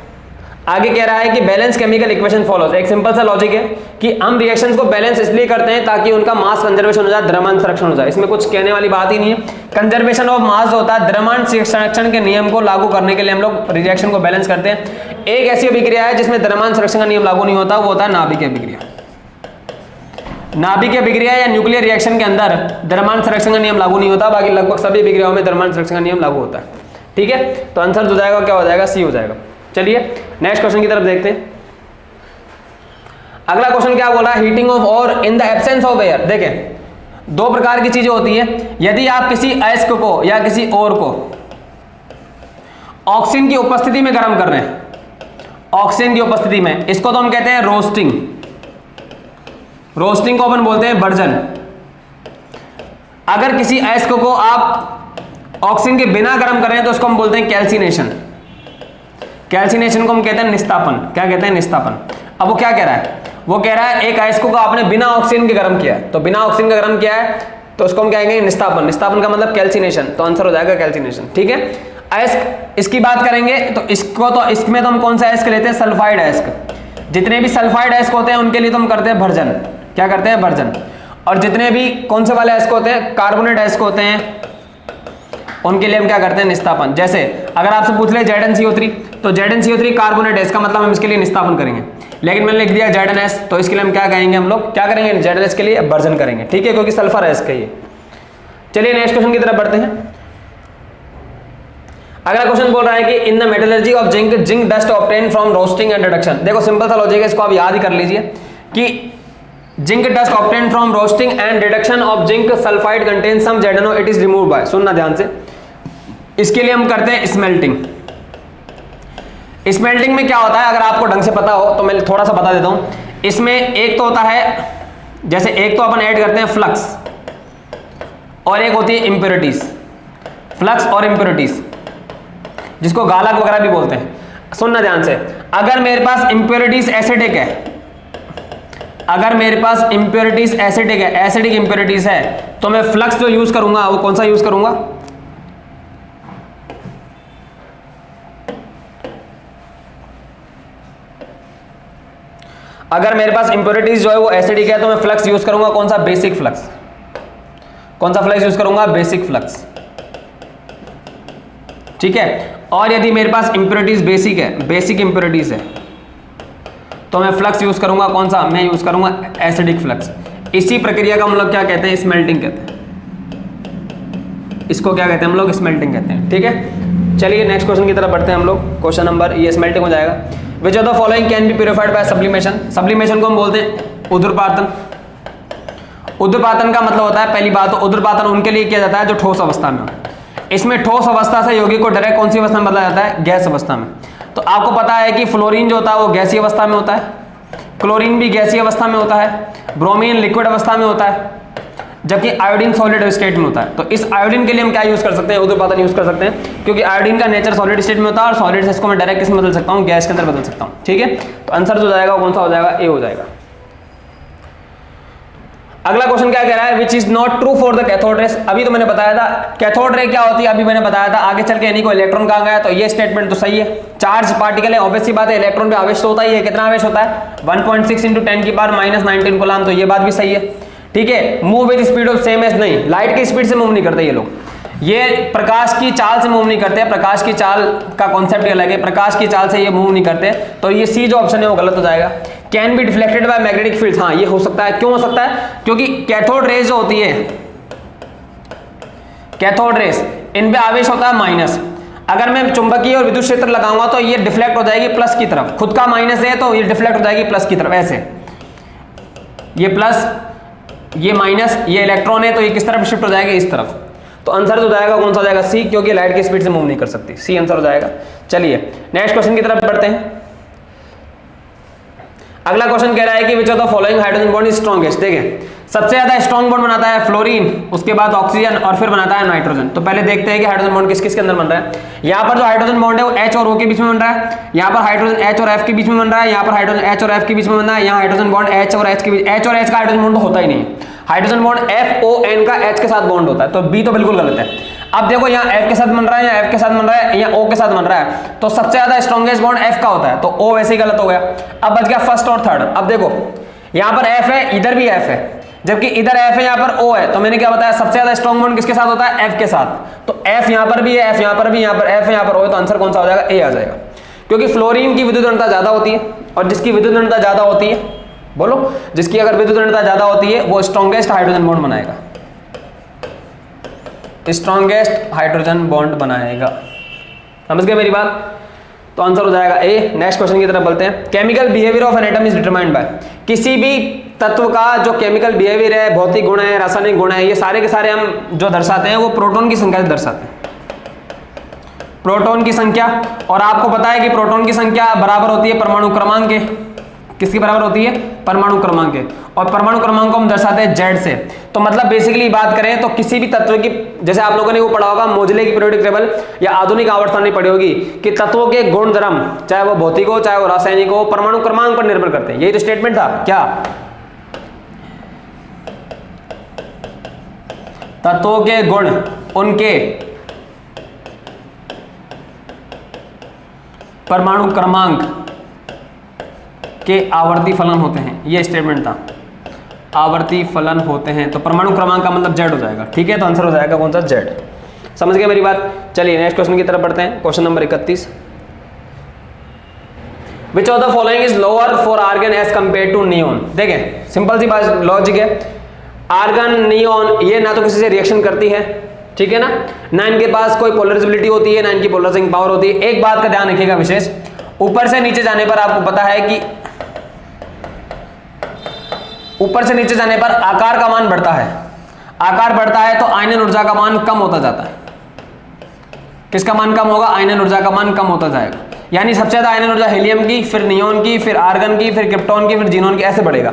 आगे कह रहा है कि बैलेंस केमिकल इक्वेशन फॉलोज। एक सिंपल सा लॉजिक है कि हम रिएक्शंस को बैलेंस इसलिए करते हैं ताकि उनका मास कंजर्वेशन हो जाए, द्रव्यमान संरक्षण हो जाए। इसमें कुछ कहने वाली बात ही नहीं है। कंजर्वेशन ऑफ मास जो होता है, द्रव्यमान संरक्षण के नियम को लागू करने के लिए हम लोग रिएक्शन को बैलेंस करते हैं। एक ऐसी अभिक्रिया है जिसमें द्रव्यमान संरक्षण का नियम लागू नहीं होता, वो होता है नाभिकीय अभिक्रिया। नाभिकीय अभिक्रिया या न्यूक्लियर रिएक्शन के अंदर द्रव्यमान संरक्षण का नियम लागू नहीं होता, बाकी लगभग सभी अभिक्रियाओं में द्रव्यमान संरक्षण का नियम लागू होता है। ठीक है, तो आंसर हो जाएगा, क्या हो जाएगा, सी हो जाएगा। चलिए नेक्स्ट क्वेश्चन की तरफ देखते हैं। अगला क्वेश्चन क्या बोला, हीटिंग ऑफ और in the absence of air. देखें दो प्रकार की चीजें होती हैं। यदि आप किसी अयस्क को या किसी और को ऑक्सीजन की उपस्थिति में गर्म कर रहे हैं, ऑक्सीजन की उपस्थिति में, इसको तो हम कहते हैं रोस्टिंग। रोस्टिंग को अपन बोलते हैं बर्जन। अगर किसी अयस्क को आप ऑक्सीजन के बिना गर्म कर रहे हैं तो उसको हम बोलते हैं कैल्सिनेशन। कैल्सिनेशन को हम कहते हैं निस्तापन। क्या कहते हैं, निस्तापन। अब वो क्या कह रहा है, वो कह रहा है एक अयस्क को आपने बिना ऑक्सीजन के गर्म किया है, तो बिना ऑक्सीजन का गर्म किया है तो उसको हम कहेंगे निस्तापन। निस्तापन का मतलब कैल्सिनेशन, तो आंसर हो जाएगा कैल्सिनेशन। ठीक है, अयस्क इसकी बात करेंगे तो इसको, तो इसमें तो हम कौन सा अयस्क लेते हैं, सल्फाइड अयस्क। जितने भी सल्फाइड अयस्क होते हैं उनके लिए तो हम करते हैं भर्जन। क्या करते हैं, भर्जन। और जितने भी कौन से वाले अयस्क होते हैं, कार्बोनेट अयस्क होते हैं, उनके लिए हम क्या करते हैं, निस्तापन। जैसे अगर आपसे पूछ ले ZnCO3, तो ZnCO3 कार्बोनेट है, इसका मतलब हम इसके लिए निस्तापन करेंगे। लेकिन मैंने लिख दिया ZnS, तो इसके लिए हम क्या कहेंगे, हम लोग क्या करेंगे, ZnS के लिए भर्जन करेंगे। ठीक है, क्योंकि सल्फर है इसका ये। चलिए नेक्स्ट क्वेश्चन की तरफ बढ़ते हैं। अगला क्वेश्चन बोल रहा है कि in the metallurgy of zinc, zinc dust obtain from roasting and reduction. देखो सिंपल सा लॉजिक है, इसको आप याद ही कर लीजिए कि zinc dust obtain from roasting and reduction of zinc sulphide contain some ZnO, it is removed by. सुनना ध्यान से, इसके लिए हम करते हैं स्मेल्टिंग। स्मेल्टिंग में क्या होता है, अगर आपको ढंग से पता हो तो मैं थोड़ा सा बता देता हूं। इसमें एक तो होता है, जैसे एक तो अपन ऐड करते हैं फ्लक्स, और एक होती है इंप्योरिटीज। फ्लक्स और इंप्योरिटीज, जिसको गालक वगैरह भी बोलते हैं। सुनना ध्यान से, अगर मेरे पास इंप्योरिटीज एसिडिक है, अगर मेरे पास इंप्योरिटीज एसिडिक है, एसिडिक इंप्योरिटीज है, तो मैं फ्लक्स जो यूज करूंगा वो कौन सा यूज करूंगा, अगर मेरे पास इंप्योरिटीज जो है वो एसिडिक है तो मैं फ्लक्स यूज करूंगा कौन सा, बेसिक फ्लक्स। कौन सा फ्लक्स यूज करूंगा, बेसिक फ्लक्स। ठीक है, और यदि मेरे पास इंप्योरिटीज बेसिक है, बेसिक इंप्योरिटीज है, तो मैं फ्लक्स यूज करूंगा कौन सा, मैं यूज करूंगा एसिडिक फ्लक्स। इसी प्रक्रिया का हम लोग क्या कहते हैं, स्मेल्टिंग कहते हैं। इसको क्या कहते हैं हम लोग, स्मेल्टिंग कहते हैं। ठीक है, चलिए नेक्स्ट क्वेश्चन की तरफ बढ़ते हैं हम लोग। क्वेश्चन नंबर, ये स्मेल्टिंग हो जाएगा। विच of the following can be purified bye sublimation. Sublimation को हम बोलते हैं उद्रपातन। उद्रपातन का मतलब होता है, पहली बात तो उद्रपातन उनके लिए किया जाता है जो ठोस अवस्था में हो। इसमें ठोस अवस्था से यौगिक को डायरेक्ट कौन सी अवस्था में बदला जाता है, गैस अवस्था में। तो आपको पता है कि फ्लोरीन जो होता है वो गैसीय अवस्था में होता है, क्लोरीन भी गैसीय अवस्था में होता है, ब्रोमीन लिक्विड अवस्था में होता है, जबकि आयोडीन सॉलिड स्टेट में होता है। तो इस आयोडीन के लिए हम क्या यूज कर सकते हैं, ऊर्ध्वपातन यूज कर सकते हैं, क्योंकि आयोडीन का नेचर सॉलिड स्टेट में होता है और सॉलिड से इसको मैं डायरेक्ट किसमें बदल सकता हूँ, गैस के अंदर बदल सकता हूँ। ठीक है, तो आंसर जो जाएगा कौन सा हो जाएगा, ए हो जाएगा। अगला क्वेश्चन क्या कह रहा है, which is not true for the cathode rays. अभी तो मैंने बताया था कैथोड रे क्या होती है, अभी मैंने बताया था, आगे चल के यानी कोई इलेक्ट्रॉन कहाँ गया, तो ये स्टेटमेंट तो सही है। चार्ज पार्टिकल है, ऑब्वियस सी बात है, इलेक्ट्रॉन पे आवेश तो होता ही है। कितना आवेश होता है, 1.6 × 10⁻⁻19 कूलम, तो ये बात भी सही है। ठीक है, move with speed of same as, नहीं, लाइट की स्पीड से मूव नहीं करते ये लोग, ये प्रकाश की चाल से मूव नहीं करते। प्रकाश की चाल का कॉन्सेप्ट अलग है, प्रकाश की चाल से ये मूव नहीं करते। तो ये सी जो ऑप्शन है वो गलत हो जाएगा। Can be deflected by magnetic field, हाँ ये हो सकता है। क्यों हो सकता है, क्योंकि कैथोड रेज जो होती है, कैथोड रेज, इन पे आवेश होता है माइनस। अगर मैं चुंबकीय और विद्युत क्षेत्र लगाऊंगा तो ये डिफ्लेक्ट हो जाएगी प्लस की तरफ, खुद का माइनस है तो ये डिफ्लेक्ट हो जाएगी प्लस की तरफ, ऐसे ये प्लस ये माइनस, ये इलेक्ट्रॉन है तो ये किस तरफ शिफ्ट हो जाएगा, इस तरफ। तो आंसर जो जाएगा कौन सा हो जाएगा, सी, क्योंकि लाइट की स्पीड से मूव नहीं कर सकती, सी आंसर हो जाएगा। चलिए नेक्स्ट क्वेश्चन की तरफ बढ़ते हैं। अगला क्वेश्चन कह रहा है कि which of the following hydrogen bond is strongest. देखिए सबसे ज्यादा स्ट्रॉन्ग बॉन्ड बनाता है फ्लोरीन, उसके बाद ऑक्सीजन और फिर बनाता है नाइट्रोजन। तो पहले देखते हैं कि हाइड्रोजन बॉन्ड किस किस के अंदर बन रहा है। यहाँ पर जो हाइड्रोजन बॉन्ड है वो H और O के बीच में बन रहा है, यहाँ पर हाइड्रोजन H और F के बीच में बन रहा है, यहाँ पर हाइड्रोजन H और F के बीच में बन रहा है, यहाँ हाइड्रोजन बॉन्ड H और H के बीच, H और H का हाइड्रोजन बॉन्ड होता ही नहीं है। हाइड्रोजन बॉन्ड FON का H के साथ बॉन्ड होता है, तो B तो बिल्कुल गलत है। अब देखो यहाँ F के साथ बन रहा है, यहाँ F के साथ बन रहा है, यहाँ O के साथ बन रहा है, तो सबसे ज्यादा स्ट्रॉन्गेस्ट बॉन्ड F का होता है, तो O वैसे ही गलत हो गया। अब बच गया फर्स्ट और थर्ड। अब देखो यहाँ पर F है, इधर भी F है, जबकि इधर F है, यहाँ पर O है, तो मैंने क्या बताया सबसे ज्यादा स्ट्रॉन्ग बॉन्ड किसके साथ होता है, F के साथ। तो F यहाँ पर भी है, F यहाँ पर भी, यहाँ पर F है, यहाँ पर O है, तो आंसर कौन सा हो जाएगा, A आ जाएगा। क्योंकि फ्लोरीन की विद्युत ऋणता ज्यादा होती है, और जिसकी विद्युत ऋणता ज्यादा होती है, बोलो, जिसकी अगर विद्युत ऋणता ज्यादा होती है वो स्ट्रॉन्गेस्ट हाइड्रोजन बॉन्ड बनाएगा, स्ट्रॉन्गेस्ट हाइड्रोजन बॉन्ड बनाएगा। समझ गए मेरी बात, तो आंसर हो जाएगा ए। नेक्स्ट क्वेश्चन की तरफ बढ़ते हैं। Chemical behaviour of an atom is determined by, किसी भी तत्व का जो केमिकल बिहेवियर है, भौतिक गुण है, रासायनिक गुण है, ये सारे के सारे हम जो दर्शाते हैं वो प्रोटॉन की संख्या से दर्शाते हैं, प्रोटॉन की संख्या। और आपको पता है कि प्रोटॉन की संख्या बराबर होती है परमाणु क्रमांक के, किसकी बराबर होती है, परमाणु क्रमांक के, और परमाणु क्रमांक को हम दर्शाते हैं Z से। तो मतलब बेसिकली बात करें तो किसी भी तत्व की, जैसे आप लोगों ने वो पढ़ा होगा मोजले की पीरियोडिक टेबल या आधुनिक आवर्तसारणी पढ़ी होगी, कि तत्वों के गुण धर्म चाहे वो भौतिक हो चाहे वो रासायनिक हो, परमाणु क्रमांक पर निर्भर करते हैं। यही तो स्टेटमेंट था क्या, तत्वों के गुण उनके परमाणु क्रमांक के आवर्ती फलन होते हैं, ये स्टेटमेंट था, आवर्ती फलन होते हैं। तो परमाणु क्रमांक का मतलब Z हो जाएगा। ठीक है, तो आंसर हो जाएगा कौन सा, Z। समझ गए मेरी बात। चलिए नेक्स्ट क्वेश्चन की तरफ बढ़ते हैं। Question number 31, which of the following is lower for argon as compare to neon. देखें सिंपल सी बात लॉजिक है, आर्गन नियोन ये ना तो किसी से रिएक्शन करती है, ठीक है ना इनके पास कोई पोलराइजेबिलिटी होती है, ना इनकी पोलराइजिंग पावर होती है। एक बात का ध्यान रखिएगा विशेष, ऊपर से नीचे जाने पर आपको पता है कि ऊपर से नीचे जाने पर आकार का मान बढ़ता है, आकार बढ़ता है तो आयनन ऊर्जा का मान कम होता जाता है। किसका मान कम होगा, आयनन ऊर्जा का मान कम होता जाएगा। यानी सबसे ज्यादा आयनन ऊर्जा हीलियम की, फिर नियोन की, फिर आर्गन की, फिर क्रिप्टॉन की, फिर जीनोन की, ऐसे बढ़ेगा।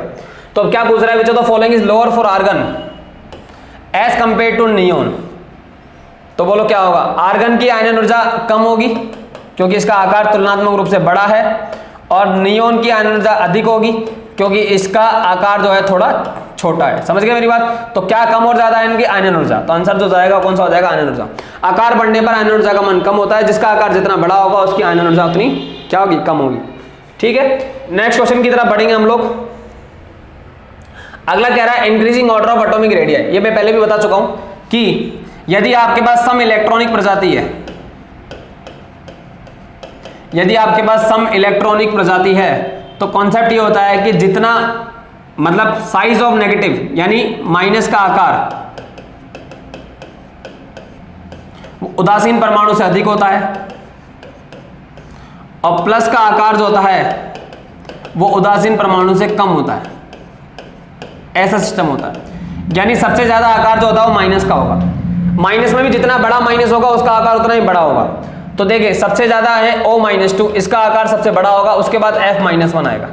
तो अब क्या पूछ रहा है, which of the following is lower for argon as compare to neon. तो बोलो क्या होगा, आर्गन की आयनन ऊर्जा कम होगी क्योंकि इसका आकार तुलनात्मक रूप से बड़ा है, और नियोन की आयनन ऊर्जा अधिक होगी क्योंकि इसका आकार जो है थोड़ा छोटा है। समझ गए मेरी बात। तो क्या कम और ज्यादा है इनकी, आयनन ऊर्जा। तो आंसर जो जाएगा कौन सा हो जाएगा, आयनन ऊर्जा। आकार बढ़ने पर आयनन ऊर्जा का मान कम होता है, जिसका आकार जितना बड़ा होगा उसकी आयनन ऊर्जा उतनी क्या होगी, कम होगी। ठीक है, नेक्स्ट क्वेश्चन की तरफ बढ़ेंगे हम लोग। अगला कह रहा है increasing order of atomic radius. ये मैं पहले भी बता चुका हूं कि यदि आपके पास सम इलेक्ट्रॉनिक प्रजाति है, यदि आपके पास सम इलेक्ट्रॉनिक प्रजाति है तो कॉन्सेप्ट ये होता है कि जितना मतलब साइज ऑफ नेगेटिव यानी माइनस का आकार उदासीन परमाणु से अधिक होता है, और प्लस का आकार जो होता है वो उदासीन परमाणु से कम होता है। ऐसा सिस्टम होता है। यानी सबसे ज्यादा आकार जो होता है वो माइनस का होगा, माइनस में भी जितना बड़ा माइनस होगा उसका आकार उतना ही बड़ा होगा। तो देखिए सबसे ज्यादा है O-2, इसका आकार सबसे बड़ा होगा, उसके बाद F-1 आएगा।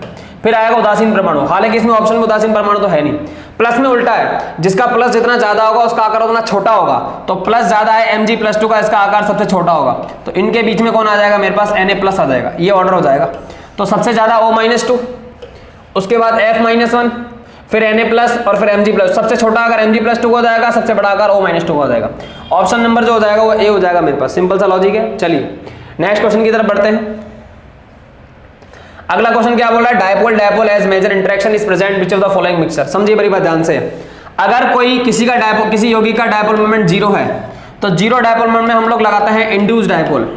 फिर आएगा उदासीन परमाणु, हालांकि इसमें ऑप्शन में उदासीन परमाणु तो है नहीं। प्लस में उल्टा है, जिसका प्लस जितना ज्यादा होगा उसका आकार उतना छोटा होगा, तो प्लस ज्यादा है Mg+2 का, इसका आकार सबसे छोटा होगा, तो इनके बीच में कौन आ जाएगा मेरे पास, Na+ आ जाएगा, ये ऑर्डर हो जाएगा। तो सबसे ज्यादा O-2, उसके बाद F-1, फिर Na+ और फिर Mg+, सबसे छोटा अगर Mg+2 हो जाएगा, सबसे बड़ा अगर O-2 हो जाएगा। ऑप्शन नंबर जो हो जाएगा वो ए हो जाएगा मेरे पास, सिंपल सा लॉजिक है। चलिए नेक्स्ट क्वेश्चन की तरफ बढ़ते हैं। अगला क्वेश्चन क्या बोल रहा है, dipole dipole as major interaction is present which of the following mixture. समझिए बड़ी बात ध्यान से, अगर कोई किसी यौगिक का डायपोल मोमेंट 0 है तो 0 डायपोल मोमेंट में हम लोग लगाते हैं इंड्यूस डायपोल,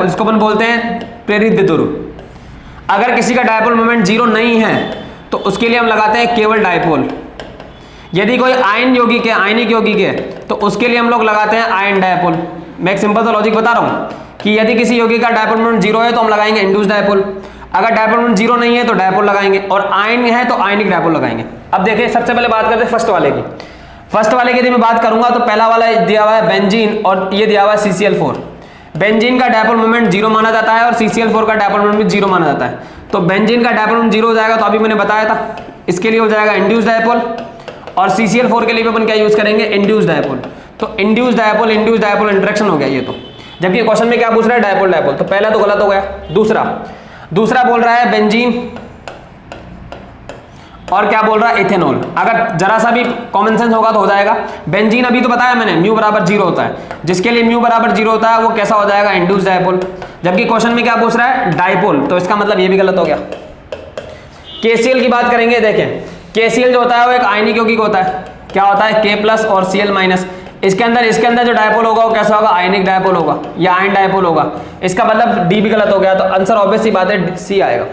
इसको अपन बोलते हैं प्रेरित द्विध्रुव। अगर किसी का डायपोल मोमेंट 0 नहीं है तो उसके लिए हम लगाते हैं केवल डायपोल। यदि कोई आयन यौगिक है, आयनिक यौगिक है, तो उसके लिए हम लोग लगाते हैं आयन डायपोल। मैं एक सिंपल सा लॉजिक बता रहा हूं कि यदि किसी यौगिक का डायपोल मोमेंट 0 है तो हम लगाएंगे इंड्यूस डायपोल, अगर डायपोल मोमेंट 0 नहीं है तो डायपोल लगाएंगे, और आयन है तो आयनिक डायपोल लगाएंगे। अब देखिए सबसे पहले बात करते हैं फर्स्ट वाले की। फर्स्ट वाले की यदि मैं बात करूंगा तो पहला वाला दिया हुआ है बेंजीन और ये दिया हुआ है CCl4। बेंजीन का डायपोल मोमेंट 0 माना जाता है और CCl4 का डायपोल मोमेंट भी 0 माना जाता है। तो बेंजीन का डायपोल मोमेंट 0 हो जाएगा, तो अभी मैंने बताया था, इसके लिए हो जाएगा इंड्यूस डायपोल, और CCl4 के लिए भी अपन क्या यूज करेंगे, इंड्यूस डायपोल। तो इंड्यूस डायपोल इंटरेक्शन हो गया ये तो। जबकि क्वेश्चन में क्या पूछ रहा है, डायपोल डायपोल, तो पहला तो गलत हो गया। दूसरा बोल रहा है बेंजीन और क्या बोल रहा है, इथेनॉल। अगर जरा सा भी कॉमन सेंस होगा तो हो जाएगा। बेंजीन अभी तो बताया मैंने म्यू बराबर 0 होता है, जिसके लिए म्यू बराबर 0 होता है वो कैसा हो जाएगा, इंड्यूस डायपोल। जबकि क्वेश्चन में क्या पूछ रहा है, डायपोल, तो इसका मतलब ये भी गलत हो गया। KCl की बात करेंगे, देखें KCl जो होता है वो एक आयनिक यौगिक होता है, क्या होता है K+ और Cl-। इसके अंदर जो डायपोल होगा वो कैसा होगा, आयनिक डायपोल होगा या आयन डायपोल होगा। इसका मतलब डी भी गलत हो गया, तो आंसर ऑब्वियस सी बात है सी आएगा।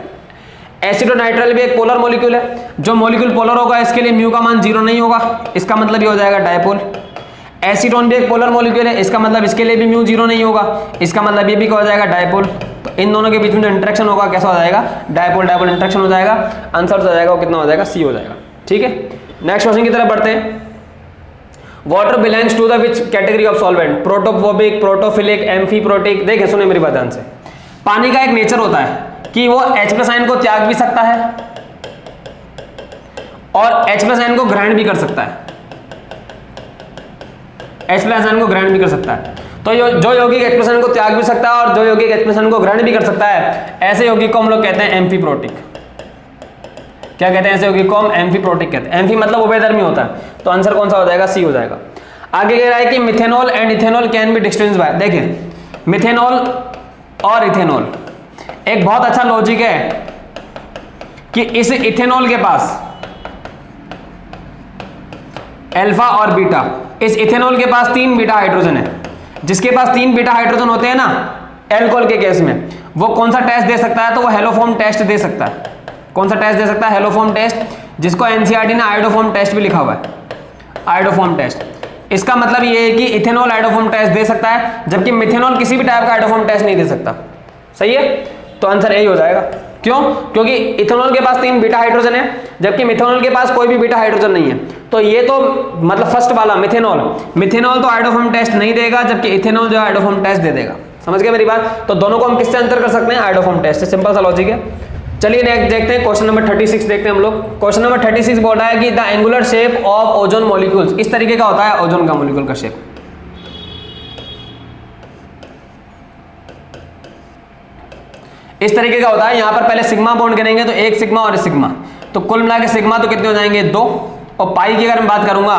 एसिटोनाइट्राइल भी एक पोलर मॉलिक्यूल है, जो मॉलिक्यूल पोलर होगा इसके लिए म्यू का मान 0 नहीं होगा, इसका मतलब ये हो जाएगा डायपोल। एसीटोन भी एक पोलर मॉलिक्यूल है, इसका मतलब इसके लिए भी म्यू 0 नहीं होगा, इसका मतलब ये भी क्या हो जाएगा, डायपोल। तो इन दोनों के बीच में जो इंटरेक्शन होगा कैसा हो जाएगा, डायपोल डायपोल इंटरेक्शन हो जाएगा। आंसर हो जाएगा वो कितना हो जाएगा, सी हो जाएगा। ठीक है, नेक्स्ट क्वेश्चन की तरफ बढ़ते हैं। Water belongs to the which category of solvent, protophobic, protophilic, amphiprotic. देखिए सुने मेरी बात ध्यान से, पानी का एक नेचर होता है कि वो H+ आयन को त्याग भी सकता है और H+ आयन को ग्रहण भी कर सकता है, H+ आयन को ग्रहण भी कर सकता है। तो जो यौगिक H+ आयन को त्याग भी सकता है और जो यौगिक H+ आयन को ग्रहण भी कर सकता है, ऐसे यौगिक को हम लोग कहते हैं एम्फीप्रोटिक। क्या कहते हैं ऐसे यौगिक को, हम एम्फीप्रोटिक कहते हैं। एम्फी मतलब उभयधर्मी होता है, तो आंसर कौन सा हो जाएगा, सी हो जाएगा। आगे कह रहा है कि methanol and ethanol can be distinguished by. देखिए मिथेनॉल और इथेनॉल एक बहुत अच्छा लॉजिक है कि इस इथेनॉल के पास अल्फा और बीटा, इस इथेनॉल के पास 3 बीटा हाइड्रोजन है। जिसके पास 3 बीटा हाइड्रोजन होते हैं ना एल्कोहल के केस में, वो कौन सा टेस्ट दे सकता है, तो वो हेलोफॉर्म टेस्ट दे सकता है। कौन सा टेस्ट दे सकता है, हेलोफॉर्म टेस्ट, जिसको एनसीईआरटी ने आयोडोफॉर्म टेस्ट भी लिखा हुआ है, आयोडोफॉर्म टेस्ट। इसका मतलब ये है कि इथेनॉल आयोडोफॉर्म टेस्ट दे सकता है, जबकि मिथेनॉल किसी भी टाइप का आयोडोफॉर्म टेस्ट नहीं दे सकता। सही है, तो आंसर यही हो जाएगा। क्यों, क्योंकि इथेनॉल के पास 3 बीटा हाइड्रोजन है, जबकि मिथेनॉल के पास कोई भी बीटा हाइड्रोजन नहीं है। तो ये तो मतलब फर्स्ट वाला मिथेनॉल तो आयोडोफॉर्म टेस्ट नहीं देगा, जबकि इथेनॉल जो आयोडोफॉर्म टेस्ट दे देगा। समझ गए मेरी बात। तो दोनों को हम किससे अंतर कर सकते हैं, आयोडोफॉर्म टेस्ट से। सिंपल सा लॉजिक है। चलिए नेक्स्ट देखते हैं क्वेश्चन नंबर 36 देखते हैं हम लोग। क्वेश्चन नंबर 36 बोल रहा है कि the angular shape of ozone molecules, इस तरीके का होता है ओजोन का मॉलिक्यूल का शेप। इस तरीके का होता है। यहां पर पहले सिग्मा बॉन्ड करेंगे तो एक सिग्मा और सिग्मा, तो कुल मिला के सिग्मा तो कितने हो जाएंगे, 2। और पाई की अगर मैं बात करूंगा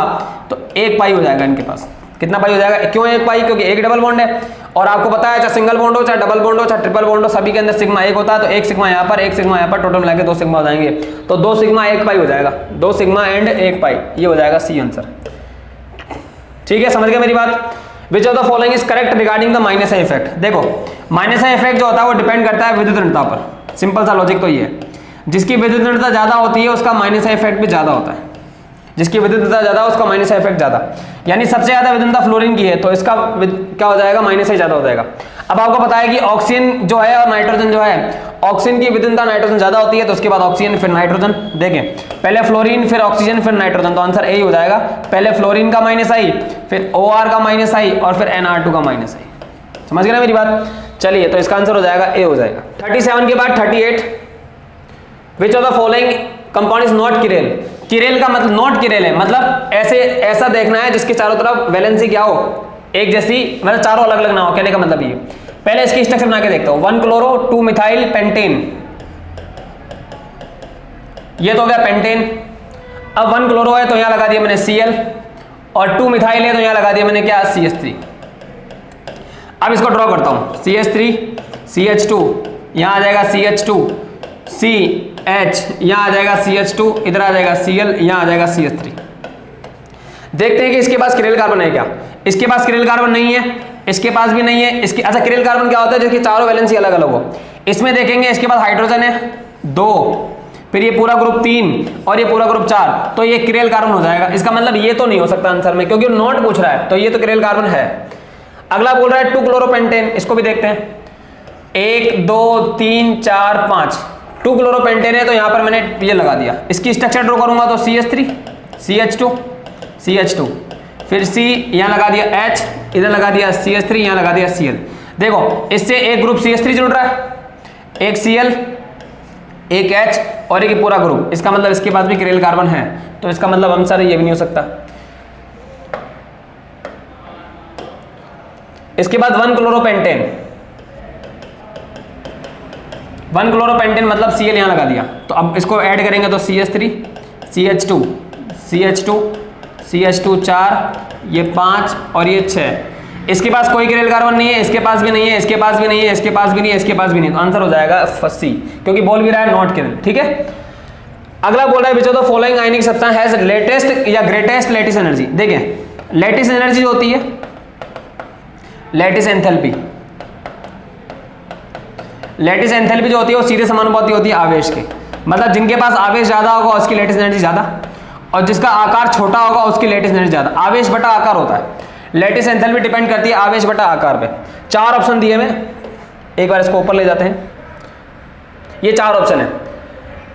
तो 1 पाई हो जाएगा इनके पास। कितना पाई हो जाएगा, क्यों 1 पाई, क्योंकि एक डबल बॉन्ड है। और आपको पता है चाहे सिंगल बॉन्ड हो, चाहे डबल बॉन्ड हो, चाहे ट्रिपल बॉन्ड हो, सभी के अंदर सिग्मा 1 होता है। तो एक सिग्मा यहाँ पर, एक सिग्मा यहाँ पर, टोटल मिला के 2 सिग्मा हो जाएंगे। तो 2 सिग्मा 1 पाई हो जाएगा, 2 सिग्मा एंड 1 पाई, ये हो जाएगा सी आंसर। ठीक है, समझ गए मेरी बात। विच of the following is correct regarding the minus I effect. देखो माइनस आई इफेक्ट जो होता है वो डिपेंड करता है विद्युत ऋणता पर। सिंपल सा लॉजिक तो ये है, जिसकी विद्युत ऋणता ज्यादा होती है उसका माइनस आई इफेक्ट भी ज्यादा होता है। जिसकी विद्युतता ज्यादा उसका माइनस इफेक्ट ज्यादा। यानी सबसे ज्यादा विद्युतता फ्लोरीन की है तो इसका क्या हो जाएगा, माइनस ज्यादा हो जाएगा। अब आपको पता है कि ऑक्सीजन जो है और नाइट्रोजन जो है, ऑक्सीजन की विद्युतता नाइट्रोजन ज्यादा होती है, तो उसके बाद ऑक्सीजन फिर नाइट्रोजन। देखें पहले फ्लोरीन फिर ऑक्सीजन फिर नाइट्रोजन, तो आंसर ए हो जाएगा। पहले फ्लोरीन का माइनस आई, फिर OR का माइनस आई और फिर NR2 का माइनस आई। समझ गए ना मेरी बात। चलिए तो इसका आंसर हो जाएगा ए हो जाएगा। 37 के बाद 38 विच of the following compound is not chiral. Chiral का मतलब नॉट किरेल है, मतलब ऐसा देखना है जिसके चारों तरफ वैलेंसी क्या हो, एक जैसी, मतलब चारों अलग अलग ना हो, कहने का मतलब ये। पहले इसकी स्ट्रक्चर बना के देखता हूं, 1 क्लोरो 2 मिथाइल पेंटेन, ये तो हो गया पेंटेन। अब 1 क्लोरो है तो यहां लगा दिया मैंने Cl, और 2 मिथाइल है तो यहां लगा दिया मैंने क्या, CH3। अब इसको ड्रॉ करता हूं, CH3 CH2, यहां आ जाएगा CH2 CH, यहां आ जाएगा CH2, इधर आ जाएगा Cl, यहां आ जाएगा CH3। देखते हैं कि इसके पास किरेल कार्बन है क्या। इसके पास किरेल कार्बन नहीं है, इसके पास भी नहीं है, इसके अच्छा किरेल कार्बन क्या होता है, जिसकी चारों वैलेंसी अलग अलग हो। इसमें देखेंगे इसके पास हाइड्रोजन है 2, फिर ये पूरा ग्रुप 3 और ये पूरा ग्रुप 4, तो ये किरेल कार्बन हो जाएगा। इसका मतलब ये तो नहीं हो सकता आंसर में, क्योंकि नॉट पूछ रहा है, तो ये तो किरेल कार्बन है। अगला बोल रहा है 2 क्लोरोपेंटेन, इसको भी देखते हैं, 1 2 3 4 5, 2 क्लोरोपेंटेन है तो यहां पर मैंने ये लगा दिया। इसकी स्ट्रक्चर ड्रॉ करूंगा तो CH3 CH2 CH2, फिर C यहां लगा दिया H, इधर लगा दिया CH3, यहां लगा दिया Cl। देखो इससे एक ग्रुप CH3 जुड़ रहा है, एक Cl, एक H और एक पूरा ग्रुप, इसका मतलब इसके पास भी किरेल कार्बन है, तो इसका मतलब आंसर ये भी नहीं हो सकता। इसके बाद 1 क्लोरोपेंटेन, 1 क्लोरोपेंटेन मतलब Cl यहां लगा दिया, तो अब इसको ऐड करेंगे तो CH3 CH2 CH2 CH2 4, ये 5 और ये 6। इसके पास कोई किरेल कार्बन नहीं है, इसके पास भी नहीं है, इसके पास भी नहीं है, इसके पास भी नहीं है, इसके पास भी नहीं है, तो आंसर हो जाएगा C, क्योंकि बोल भी रहा है नॉट किरेल। ठीक है, अगला बोल रहा है which of the following ionic substance has latest या ग्रेटेस्ट लैटिस एनर्जी। देखें लैटिस एनर्जी जो होती है, लैटिस एंथैल्पी, लैटिस एंथैल्पी जो होती है वो सीधे समानुपाती होती है आवेश के, मतलब जिनके पास आवेश ज्यादा होगा उसकी लैटिस एनर्जी ज्यादा, और जिसका आकार छोटा होगा उसकी लैटिस एनर्जी ज्यादा। आवेश बटा आकार होता है, लैटिस एंथैल्पी डिपेंड करती है आवेश बटा आकार पे। 4 ऑप्शन दिए मैं, एक बार इसको ऊपर ले जाते हैं, ये 4 ऑप्शन है।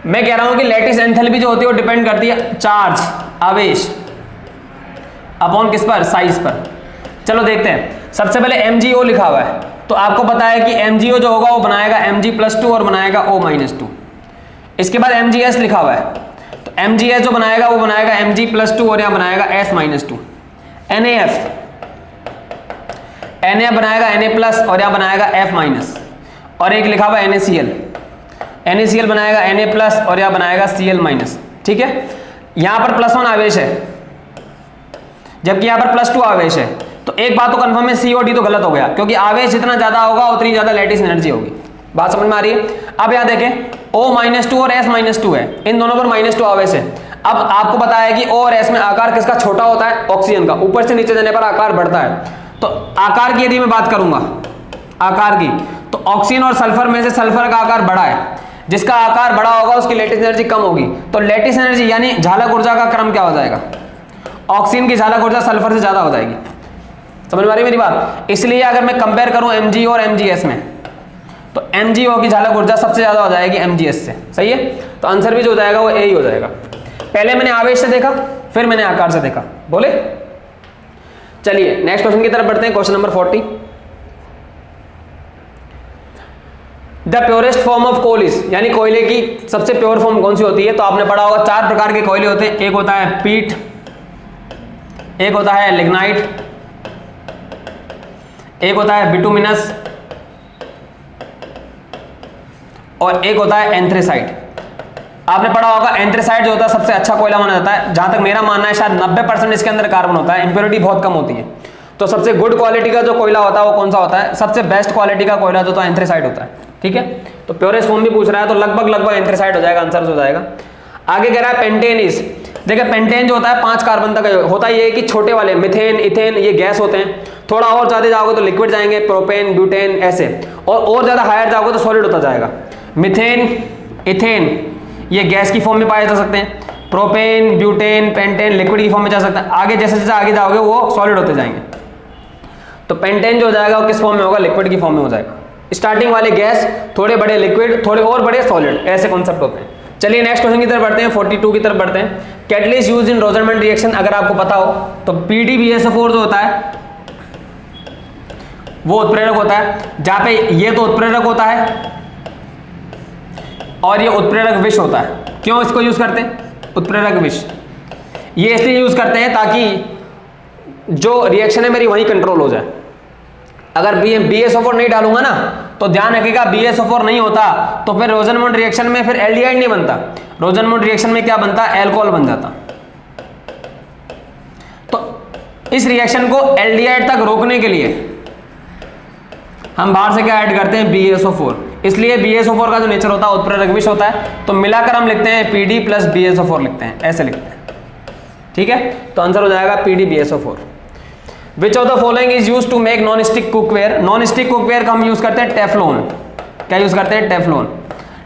मैं कह रहा हूं कि लैटिस एंथैल्पी जो होती है वो डिपेंड करती है चार्ज, आवेश अपॉन किस पर, साइज पर। चलो देखते हैं, सबसे पहले MgO लिखा हुआ है, तो आपको पता है कि MgO जो होगा वो बनाएगा Mg+2 और बनाएगा O-2। इसके बाद MgS लिखा हुआ है, तो MgS जो बनाएगा वो बनाएगा Mg+2 और यहां बनाएगा S-2। NaF बनाएगा Na+ और यहां बनाएगा F-, और एक लिखा हुआ है NaCl बनाएगा Na+ और यहां बनाएगा Cl-। ठीक है, यहां पर +1 आवेश है जबकि यहां पर +2 आवेश है, तो एक बात तो कंफर्म है, C और D तो गलत हो गया, क्योंकि आवेश जितना ज्यादा होगा उतनी ज्यादा लैटिस एनर्जी होगी। बात समझ में आ रही है। अब यहां देखें O-2 और S-2 है, इन दोनों पर -2 आवेश है। अब आपको पता है कि O और S में आकार किसका छोटा होता है, ऑक्सीजन का, ऊपर से नीचे जाने पर आकार बढ़ता है। तो आकार की यदि मैं बात करूंगा, आकार की, तो ऑक्सीजन और सल्फर में से सल्फर का आकार बड़ा है, जिसका आकार बड़ा होगा उसकी लैटिस एनर्जी कम होगी। तो लैटिस एनर्जी यानी झालक ऊर्जा का क्रम क्या हो जाएगा, ऑक्सीजन की झालक ऊर्जा सल्फर से ज्यादा हो जाएगी। समझ में आ रही मेरी बात। इसलिए अगर मैं कंपेयर करूं Mg और MgS में, तो MgO की झालक ऊर्जा सबसे ज्यादा हो जाएगी MgS से। सही है, तो आंसर भी जो हो जाएगा वो A ही हो जाएगा। पहले मैंने आवेश से देखा, फिर मैंने आकार से देखा। बोले, चलिए नेक्स्ट क्वेश्चन की तरफ बढ़ते हैं। Question number 40, the purest form of coal is, यानी कोयले की सबसे प्योर फॉर्म कौन सी होती है। तो आपने पढ़ा होगा 4 प्रकार के कोयले होते हैं, एक होता है पीट, एक होता है लिग्नाइट, एक होता है बिटुमिनस और एक होता है एंथ्रेसाइट। आपने पढ़ा होगा एंथ्रेसाइट जो होता है सबसे अच्छा कोयला माना जाता है। जहां तक मेरा मानना है शायद 90% इसके अंदर कार्बन होता है, इंप्योरिटी बहुत कम होती है। तो सबसे गुड क्वालिटी का जो कोयला होता है वो कौन सा होता है, सबसे बेस्ट क्वालिटी का कोयला जो होता है एंथ्रेसाइट होता है। ठीक है, तो प्योरेस्ट फॉर्म भी पूछ रहा है तो लगभग एंथ्रेसाइट हो जाएगा, आंसर हो जाएगा। आगे कह रहा है पेंटेन इज, देखिए पेंटेन जो होता है 5 कार्बन तक होता है। ये कि छोटे वाले मिथेन, इथेन ये गैस होते हैं, थोड़ा और ज्यादा जाओगे तो लिक्विड जाएंगे, प्रोपेन, ब्यूटेन ऐसे, और ज्यादा हायर जाओगे तो सॉलिड होता जाएगा। मिथेन, इथेन ये गैस की फॉर्म में पाए जा सकते हैं, प्रोपेन, ब्यूटेन, पेंटेन लिक्विड की फॉर्म में जा सकता है। आगे जैसे जैसे आगे जाओगे वो सॉलिड होते जाएंगे। तो पेंटेन जो हो जाएगा वो किस फॉर्म में होगा, लिक्विड की फॉर्म में हो जाएगा। स्टार्टिंग वाले गैस, थोड़े बड़े लिक्विड, थोड़े और बड़े सॉलिड, ऐसे कॉन्सेप्ट होते हैं। चलिए नेक्स्ट क्वेश्चन की तरफ बढ़ते हैं, 42 की तरफ बढ़ते हैं। कैटलिस्ट यूज्ड इन रोजरमैन रिएक्शन, अगर आपको पता हो तो PDBSO4 जो होता है वो उत्प्रेरक होता है, जहां पे ये तो उत्प्रेरक होता है और ये उत्प्रेरक विष होता है। क्यों इसको यूज करते हैं? उत्प्रेरक विष ये इसलिए यूज करते हैं ताकि जो रिएक्शन है मेरी वहीं कंट्रोल हो जाए। अगर BaSO4 नहीं डालूंगा ना तो ध्यान रखिएगा BaSO4 नहीं होता तो फिर रोजनमोंड रिएक्शन में फिर एल्डिहाइड नहीं बनता, रोजनमोंड रिएक्शन में क्या बनता? अल्कोहल बन जाता। तो इस रिएक्शन को एल्डिहाइड तक रोकने के लिए हम बाहर से क्या ऐड करते हैं? BaSO4। इसलिए BaSO4 का जो नेचर होता है उत्प्रेरक विष होता है, तो मिलाकर हम लिखते हैं PD प्लस BaSO4 लिखते हैं, ऐसे लिखते हैं। ठीक है, तो आंसर हो जाएगा PD BaSO4। Which of the following is use to make non stick cookware? Non stick cookware का हम यूज करते हैं टेफ्लॉन। क्या यूज करते हैं? टेफ्लॉन।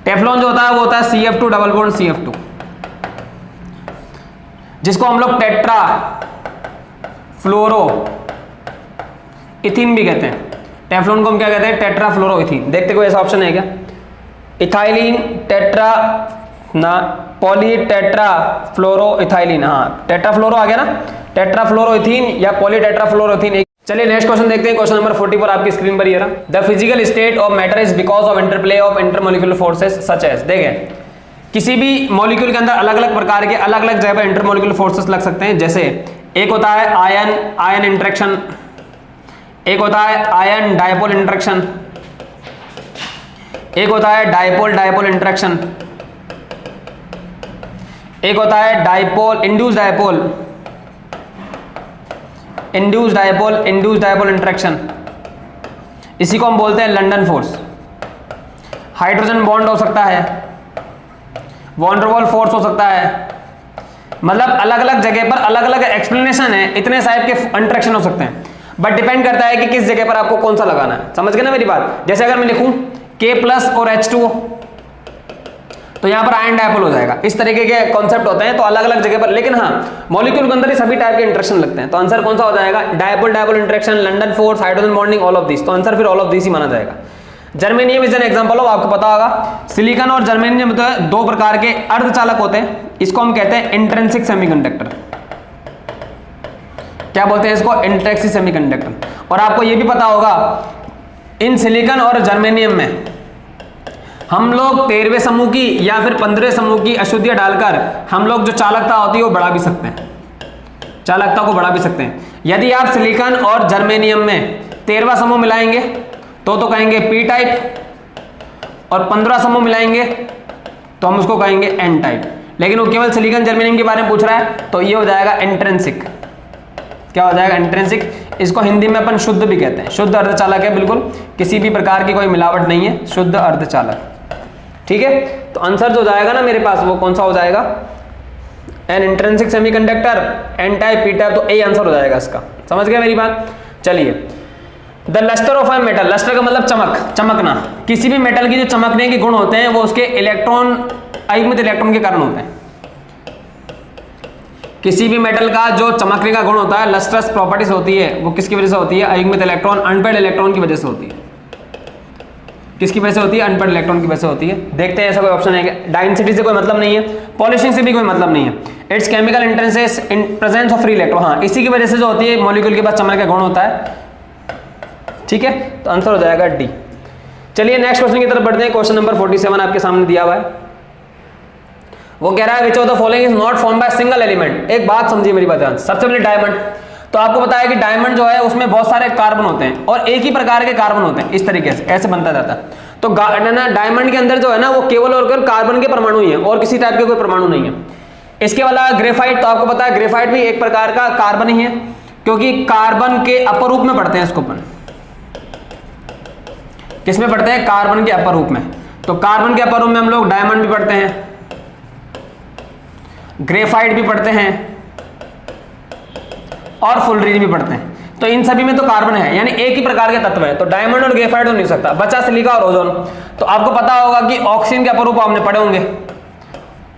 टेफ्लॉन जो होता है वो होता है CF2 डबल बॉन्ड CF2, जिसको हम लोग टेट्रा फ्लोरो इथीन भी कहते हैं। टेफ्लॉन को हम क्या कहते हैं? टेट्रा फ्लोरो इथीन। देखते कोई ऐसा ऑप्शन है क्या? इथाइलिन, टेट्रा ना, पॉली टेट्रा फ्लोरो इथाइलिन। हाँ, टेट्रा फ्लोरो आ गया ना, टेट्रा फ्लोरो इथीन या पॉली टेट्रा फ्लोरो इथीन। चलिए नेक्स्ट क्वेश्चन देखते हैं, क्वेश्चन नंबर 44 आपकी स्क्रीन पर ये रहा। The physical state of matter is because of interplay of intermolecular forces such as. देखें, किसी भी मॉलिक्यूल के अंदर अलग अलग प्रकार के अलग अलग जगह पर इंटरमोलिकुलर फोर्सेस लग सकते हैं। जैसे एक होता है आयन इंटरेक्शन, एक होता है आयन डायपोल इंटरेक्शन, एक होता है डायपोल इंटरेक्शन, एक होता है डायपोल इंड्यूस डायपोल इंटरेक्शन। इसी को हम बोलते हैं लंडन फोर्स। हाइड्रोजन बॉन्ड हो सकता है, वॉन डेर वाल फोर्स हो सकता है। मतलब अलग अलग जगह पर अलग अलग एक्सप्लेनेशन है, इतने टाइप के इंटरेक्शन हो सकते हैं, बट डिपेंड करता है कि किस जगह पर आपको कौन सा लगाना है। समझ गए ना मेरी बात? जैसे अगर मैं लिखूं K+ और H2O तो यहां पर आयन डायपोल हो जाएगा। इस तरीके के कॉन्सेप्ट होते हैं, तो अलग अलग जगह पर। लेकिन हाँ, मॉलिक्यूल के अंदर ही सभी टाइप के इंटरेक्शन लगते हैं, तो आंसर कौन सा हो जाएगा? Dipole interaction, London force, hydrogen bonding, all of this. तो आंसर फिर ऑल ऑफ दिस ही माना जाएगा। Germanium is an example of, आपको पता होगा सिलिकॉन और जर्मेनियम तो दो प्रकार के अर्धचालक होते हैं। इसको हम कहते हैं इंट्रिंसिक सेमीकंडक्टर। क्या बोलते हैं इसको? Intrinsic semiconductor. और आपको यह भी पता होगा इन सिलिकॉन और जर्मेनियम में हम लोग 13वें समूह की या फिर 15वें समूह की अशुद्धियां डालकर हम लोग जो चालकता होती है वो बढ़ा भी सकते हैं, चालकता को बढ़ा भी सकते हैं। यदि आप सिलिकॉन और जर्मेनियम में 13वां समूह मिलाएंगे तो कहेंगे P टाइप, और 15वां समूह मिलाएंगे तो हम उसको कहेंगे N टाइप। लेकिन वो केवल सिलिकॉन जर्मेनियम के बारे में पूछ रहा है, तो ये हो जाएगा इंट्रिंसिक। क्या हो जाएगा? इंट्रिंसिक। इसको हिंदी में अपन शुद्ध भी कहते हैं। शुद्ध अर्धचालक है, बिल्कुल किसी भी प्रकार की कोई मिलावट नहीं है, शुद्ध अर्धचालक। ठीक है, तो आंसर जो जाएगा ना मेरे पास वो कौन सा हो जाएगा? An intrinsic semiconductor, n type, p type. तो ए आंसर हो जाएगा इसका। समझ गए मेरी बात? चलिए, the lustre of a metal. Lustre का मतलब चमक, चमकना। किसी भी मेटल की जो चमकने के गुण होते हैं वो उसके इलेक्ट्रॉन, अयुग्मित इलेक्ट्रॉन के कारण होते हैं। किसी भी मेटल का जो चमकने का गुण होता है, लस्ट्रस प्रॉपर्टीज होती है, वो किसकी वजह से होती है? अयुग्मित इलेक्ट्रॉन, अनपेड इलेक्ट्रॉन की वजह से होती है। किसकी वजह से होती है? अनपेड इलेक्ट्रॉन की वजह से होती है। देखते हैं ऐसा कोई ऑप्शन है क्या? डाइंसिटी से कोई मतलब नहीं है, पॉलिशिंग से भी कोई मतलब नहीं है। It's chemical inertness in presence of free electron. हाँ, इसी की वजह से जो होती है मॉलिक्यूल के पास चमक का गुण होता है। ठीक है, तो आंसर हो जाएगा डी। चलिए नेक्स्ट क्वेश्चन की तरफ बढ़ते हैं। क्वेश्चन नंबर 47 आपके सामने दिया हुआ है। वो कह रहा है which of the following is not form by single element. एक बात समझिए मेरी बात ध्यान। सबसे पहले डायमंड, तो आपको पता है कि डायमंड जो है उसमें बहुत सारे कार्बन होते हैं और एक ही प्रकार के कार्बन होते हैं। इस तरीके से ऐसे बनता जाता है। तो डायमंड के अंदर जो है ना वो केवल और केवल कार्बन के परमाणु ही है और किसी टाइप के कोई परमाणु नहीं है। इसके अलावा ग्रेफाइट, तो आपको पता है ग्रेफाइट भी एक प्रकार का कार्बन ही है, क्योंकि कार्बन के अपर रूप में पढ़ते हैं इसको अपन। किसमें पढ़ते हैं? कार्बन के अपर रूप में। तो कार्बन के अपर रूप में हम लोग डायमंड भी पढ़ते हैं, ग्रेफाइट भी पढ़ते हैं और फुलरीन भी पढ़ते हैं। तो इन सभी में तो कार्बन है, यानी एक ही प्रकार के तत्व है। तो डायमंड और ग्रेफाइट हो नहीं सकता। बचा सिलिका और ओजोन। तो आपको पता होगा कि ऑक्सीजन के अपर रूप आपने पढ़े होंगे,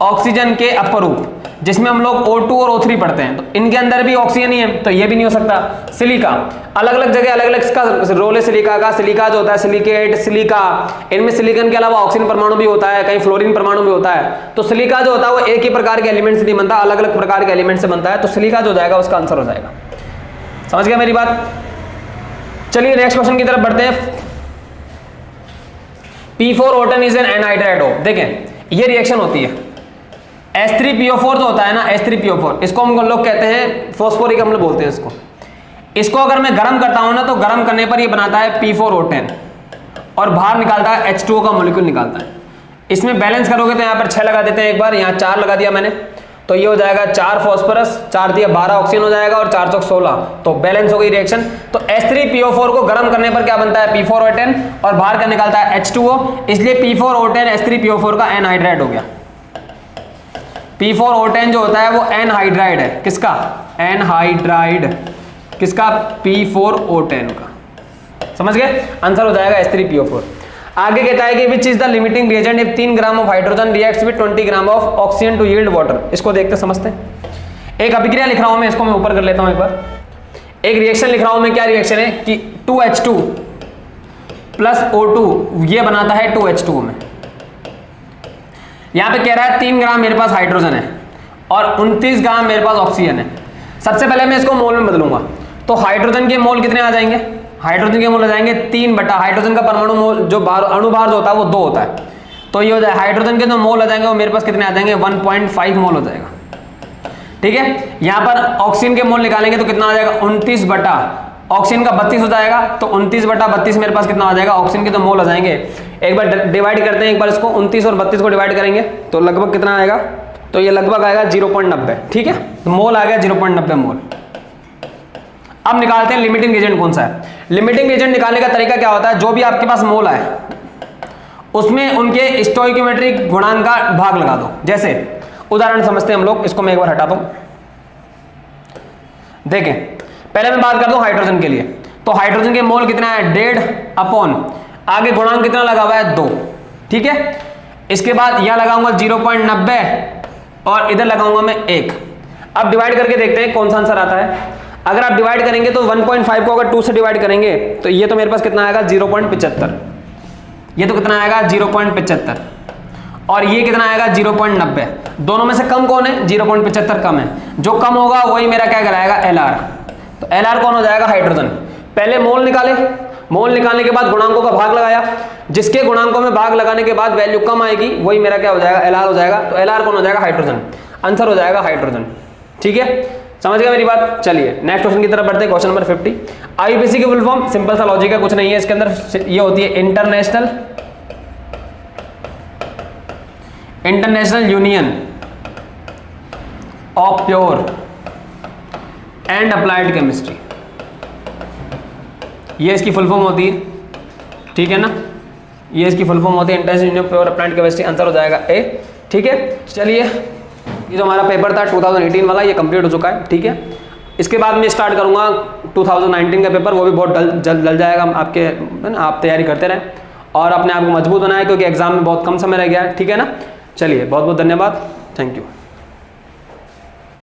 ऑक्सीजन के अपर रूप, जिसमें हम लोग O2 और O3 पढ़ते हैं। तो इनके अंदर भी ऑक्सीजन ही है, तो ये भी नहीं हो सकता। सिलिका, अलग अलग जगह अलग अलग इसका रोल है सिलिका का। सिलिका जो होता है, सिलिकेट, सिलिका, इनमें सिलिकन के अलावा ऑक्सीजन परमाणु भी होता है, कहीं फ्लोरीन परमाणु भी होता है। तो सिलिका जो होता है वो एक ही प्रकार के एलिमेंट से नहीं बनता, अलग अलग प्रकार के एलिमेंट से बनता है। तो सिलिका जो जाएगा उसका आंसर हो जाएगा। समझ गया मेरी बात? चलिए नेक्स्ट क्वेश्चन की तरफ बढ़ते हैं। P4 Orton is an anhydride of. देखें ये रिएक्शन होती है। H3PO4 जो होता है ना, H3PO4, इसको हम लोग कहते हैं फॉस्फोरिक अम्ल बोलते हैं इसको। इसको अगर मैं गर्म करता हूं ना, तो गर्म करने पर ये बनाता है P4O10 और बाहर निकालता है H2O का मॉलिक्यूल निकालता है। इसमें बैलेंस करोगे तो यहाँ पर 6 लगा देते हैं, एक बार यहाँ 4 लगा दिया मैंने, तो ये हो जाएगा 4 फॉस्फोरस, 4 दिया 12 ऑक्सीजन हो जाएगा और 4 चौक 16, तो बैलेंस हो गई रिएक्शन। तो H3PO4 को गर्म करने पर क्या बनता है P4O10 और बाहर क्या निकालता है H2O, इसलिए P4O10 H3PO4 का एनहाइड्राइड हो गया। P4O10 जो होता है वो एनहाइड्राइड है, किसका? एनहाइड्राइड किसका? P4O10 का। समझ गए? आंसर हो जाएगा H3PO4। आगे कहता है कि which is the limiting reagent if 3 gram of hydrogen reacts with 20 gram of oxygen to yield water. इसको देखते समझते हैं। एक अभिक्रिया लिख रहा हूं मैं, इसको मैं ऊपर कर लेता हूं एक बार। एक रिएक्शन लिख रहा हूं मैं, क्या रिएक्शन है कि 2H2 प्लस O2 ये बनाता है 2H2O में। यहां पे कह रहा है 3 ग्राम मेरे पास हाइड्रोजन है और 29 ग्राम मेरे पास ऑक्सीजन है। सबसे पहले मैं इसको मोल में बदलूंगा, तो हाइड्रोजन के मोल कितने आ जाएंगे? हाइड्रोजन के मोल आ जाएंगे 3 बटा हाइड्रोजन का परमाणु मोल जो अणुभार जो होता है वो 2 होता है, तो ये हो जाए हाइड्रोजन के जो मोल आ जाएंगे वो मेरे पास कितने आ जाएंगे? 1.5 मोल हो जाएगा। ठीक है, यहां पर ऑक्सीजन के मोल निकालेंगे तो कितना आ जाएगा? 29 बटा ऑक्सीजन का 32 हो जाएगा, तो 29 बटा 32 मेरे पास कितना आ जाएगा? ऑक्सीजन के तो मोल आ जाएंगे। एक बार डिवाइड करते हैं, एक बार इसको 29 और 32 को डिवाइड करेंगे तो लगभग कितना आएगा? तो ये लगभग आएगा 0.90। ठीक है, तो मोल आ गया 0.90 मोल। अब निकालते हैं लिमिटिंग एजेंट कौन सा है। लिमिटिंग एजेंट निकालने का तरीका क्या होता है? जो भी आपके पास मोल है उसमें उनके स्टोइकियोमेट्रिक गुणांक का भाग लगा दो। जैसे उदाहरण समझते हैं हम लोग, इसको मैं एक बार हटाता हूं। देखें, पहले मैं बात करता हूं हाइड्रोजन के लिए, तो हाइड्रोजन के मोल कितना है? 1.5 अपॉन आगे गुणांक कितना लगा हुआ है? 2। ठीक है, इसके बाद यहां लगाऊंगा 0.90 और इधर लगाऊंगा मैं 1। अब डिवाइड करके देखते हैं कौन सा आंसर आता है। अगर आप डिवाइड करेंगे तो 1.5 को अगर 2 से डिवाइड करेंगे तो ये तो मेरे पास कितना आएगा? 0.75। ये तो कितना आएगा? 0.75 और ये कितना आएगा? 0.90। दोनों में से कम कौन है? 0.75 कम है। जो कम होगा वही मेरा क्या कहलाएगा? LR। तो LR कौन हो जाएगा? हाइड्रोजन। पहले मोल निकाले, मोल निकालने के बाद गुणांकों का भाग लगाया, जिसके गुणांकों में भाग लगाने के बाद वैल्यू कम आएगी वही मेरा क्या हो जाएगा? LR हो जाएगा। तो LR कौन हो जाएगा? हाइड्रोजन। आंसर हो जाएगा हाइड्रोजन। ठीक है, समझ गया मेरी बात? चलिए नेक्स्ट क्वेश्चन की तरफ बढ़ते हैं। Question number 50। IUPAC की फुल फॉर्म सिंपल सा लॉजिक है, कुछ नहीं है इसके अंदर। ये होती है international union of pure and applied chemistry, ये इसकी फुल फॉर्म होती है। ठीक है ना, ये इसकी फुल फॉर्म होती है international union of pure applied chemistry. Answer हो जाएगा A। ठीक है, चलिए ये जो हमारा पेपर था 2018 वाला ये कंप्लीट हो चुका है। ठीक है, इसके बाद मैं स्टार्ट करूंगा 2019 का पेपर, वो भी बहुत जल्द डल जाएगा आपके, है ना। आप तैयारी करते रहें और अपने आप को मजबूत बनाएं क्योंकि एग्जाम में बहुत कम समय रह गया है। ठीक है ना, चलिए बहुत बहुत धन्यवाद, थैंक यू।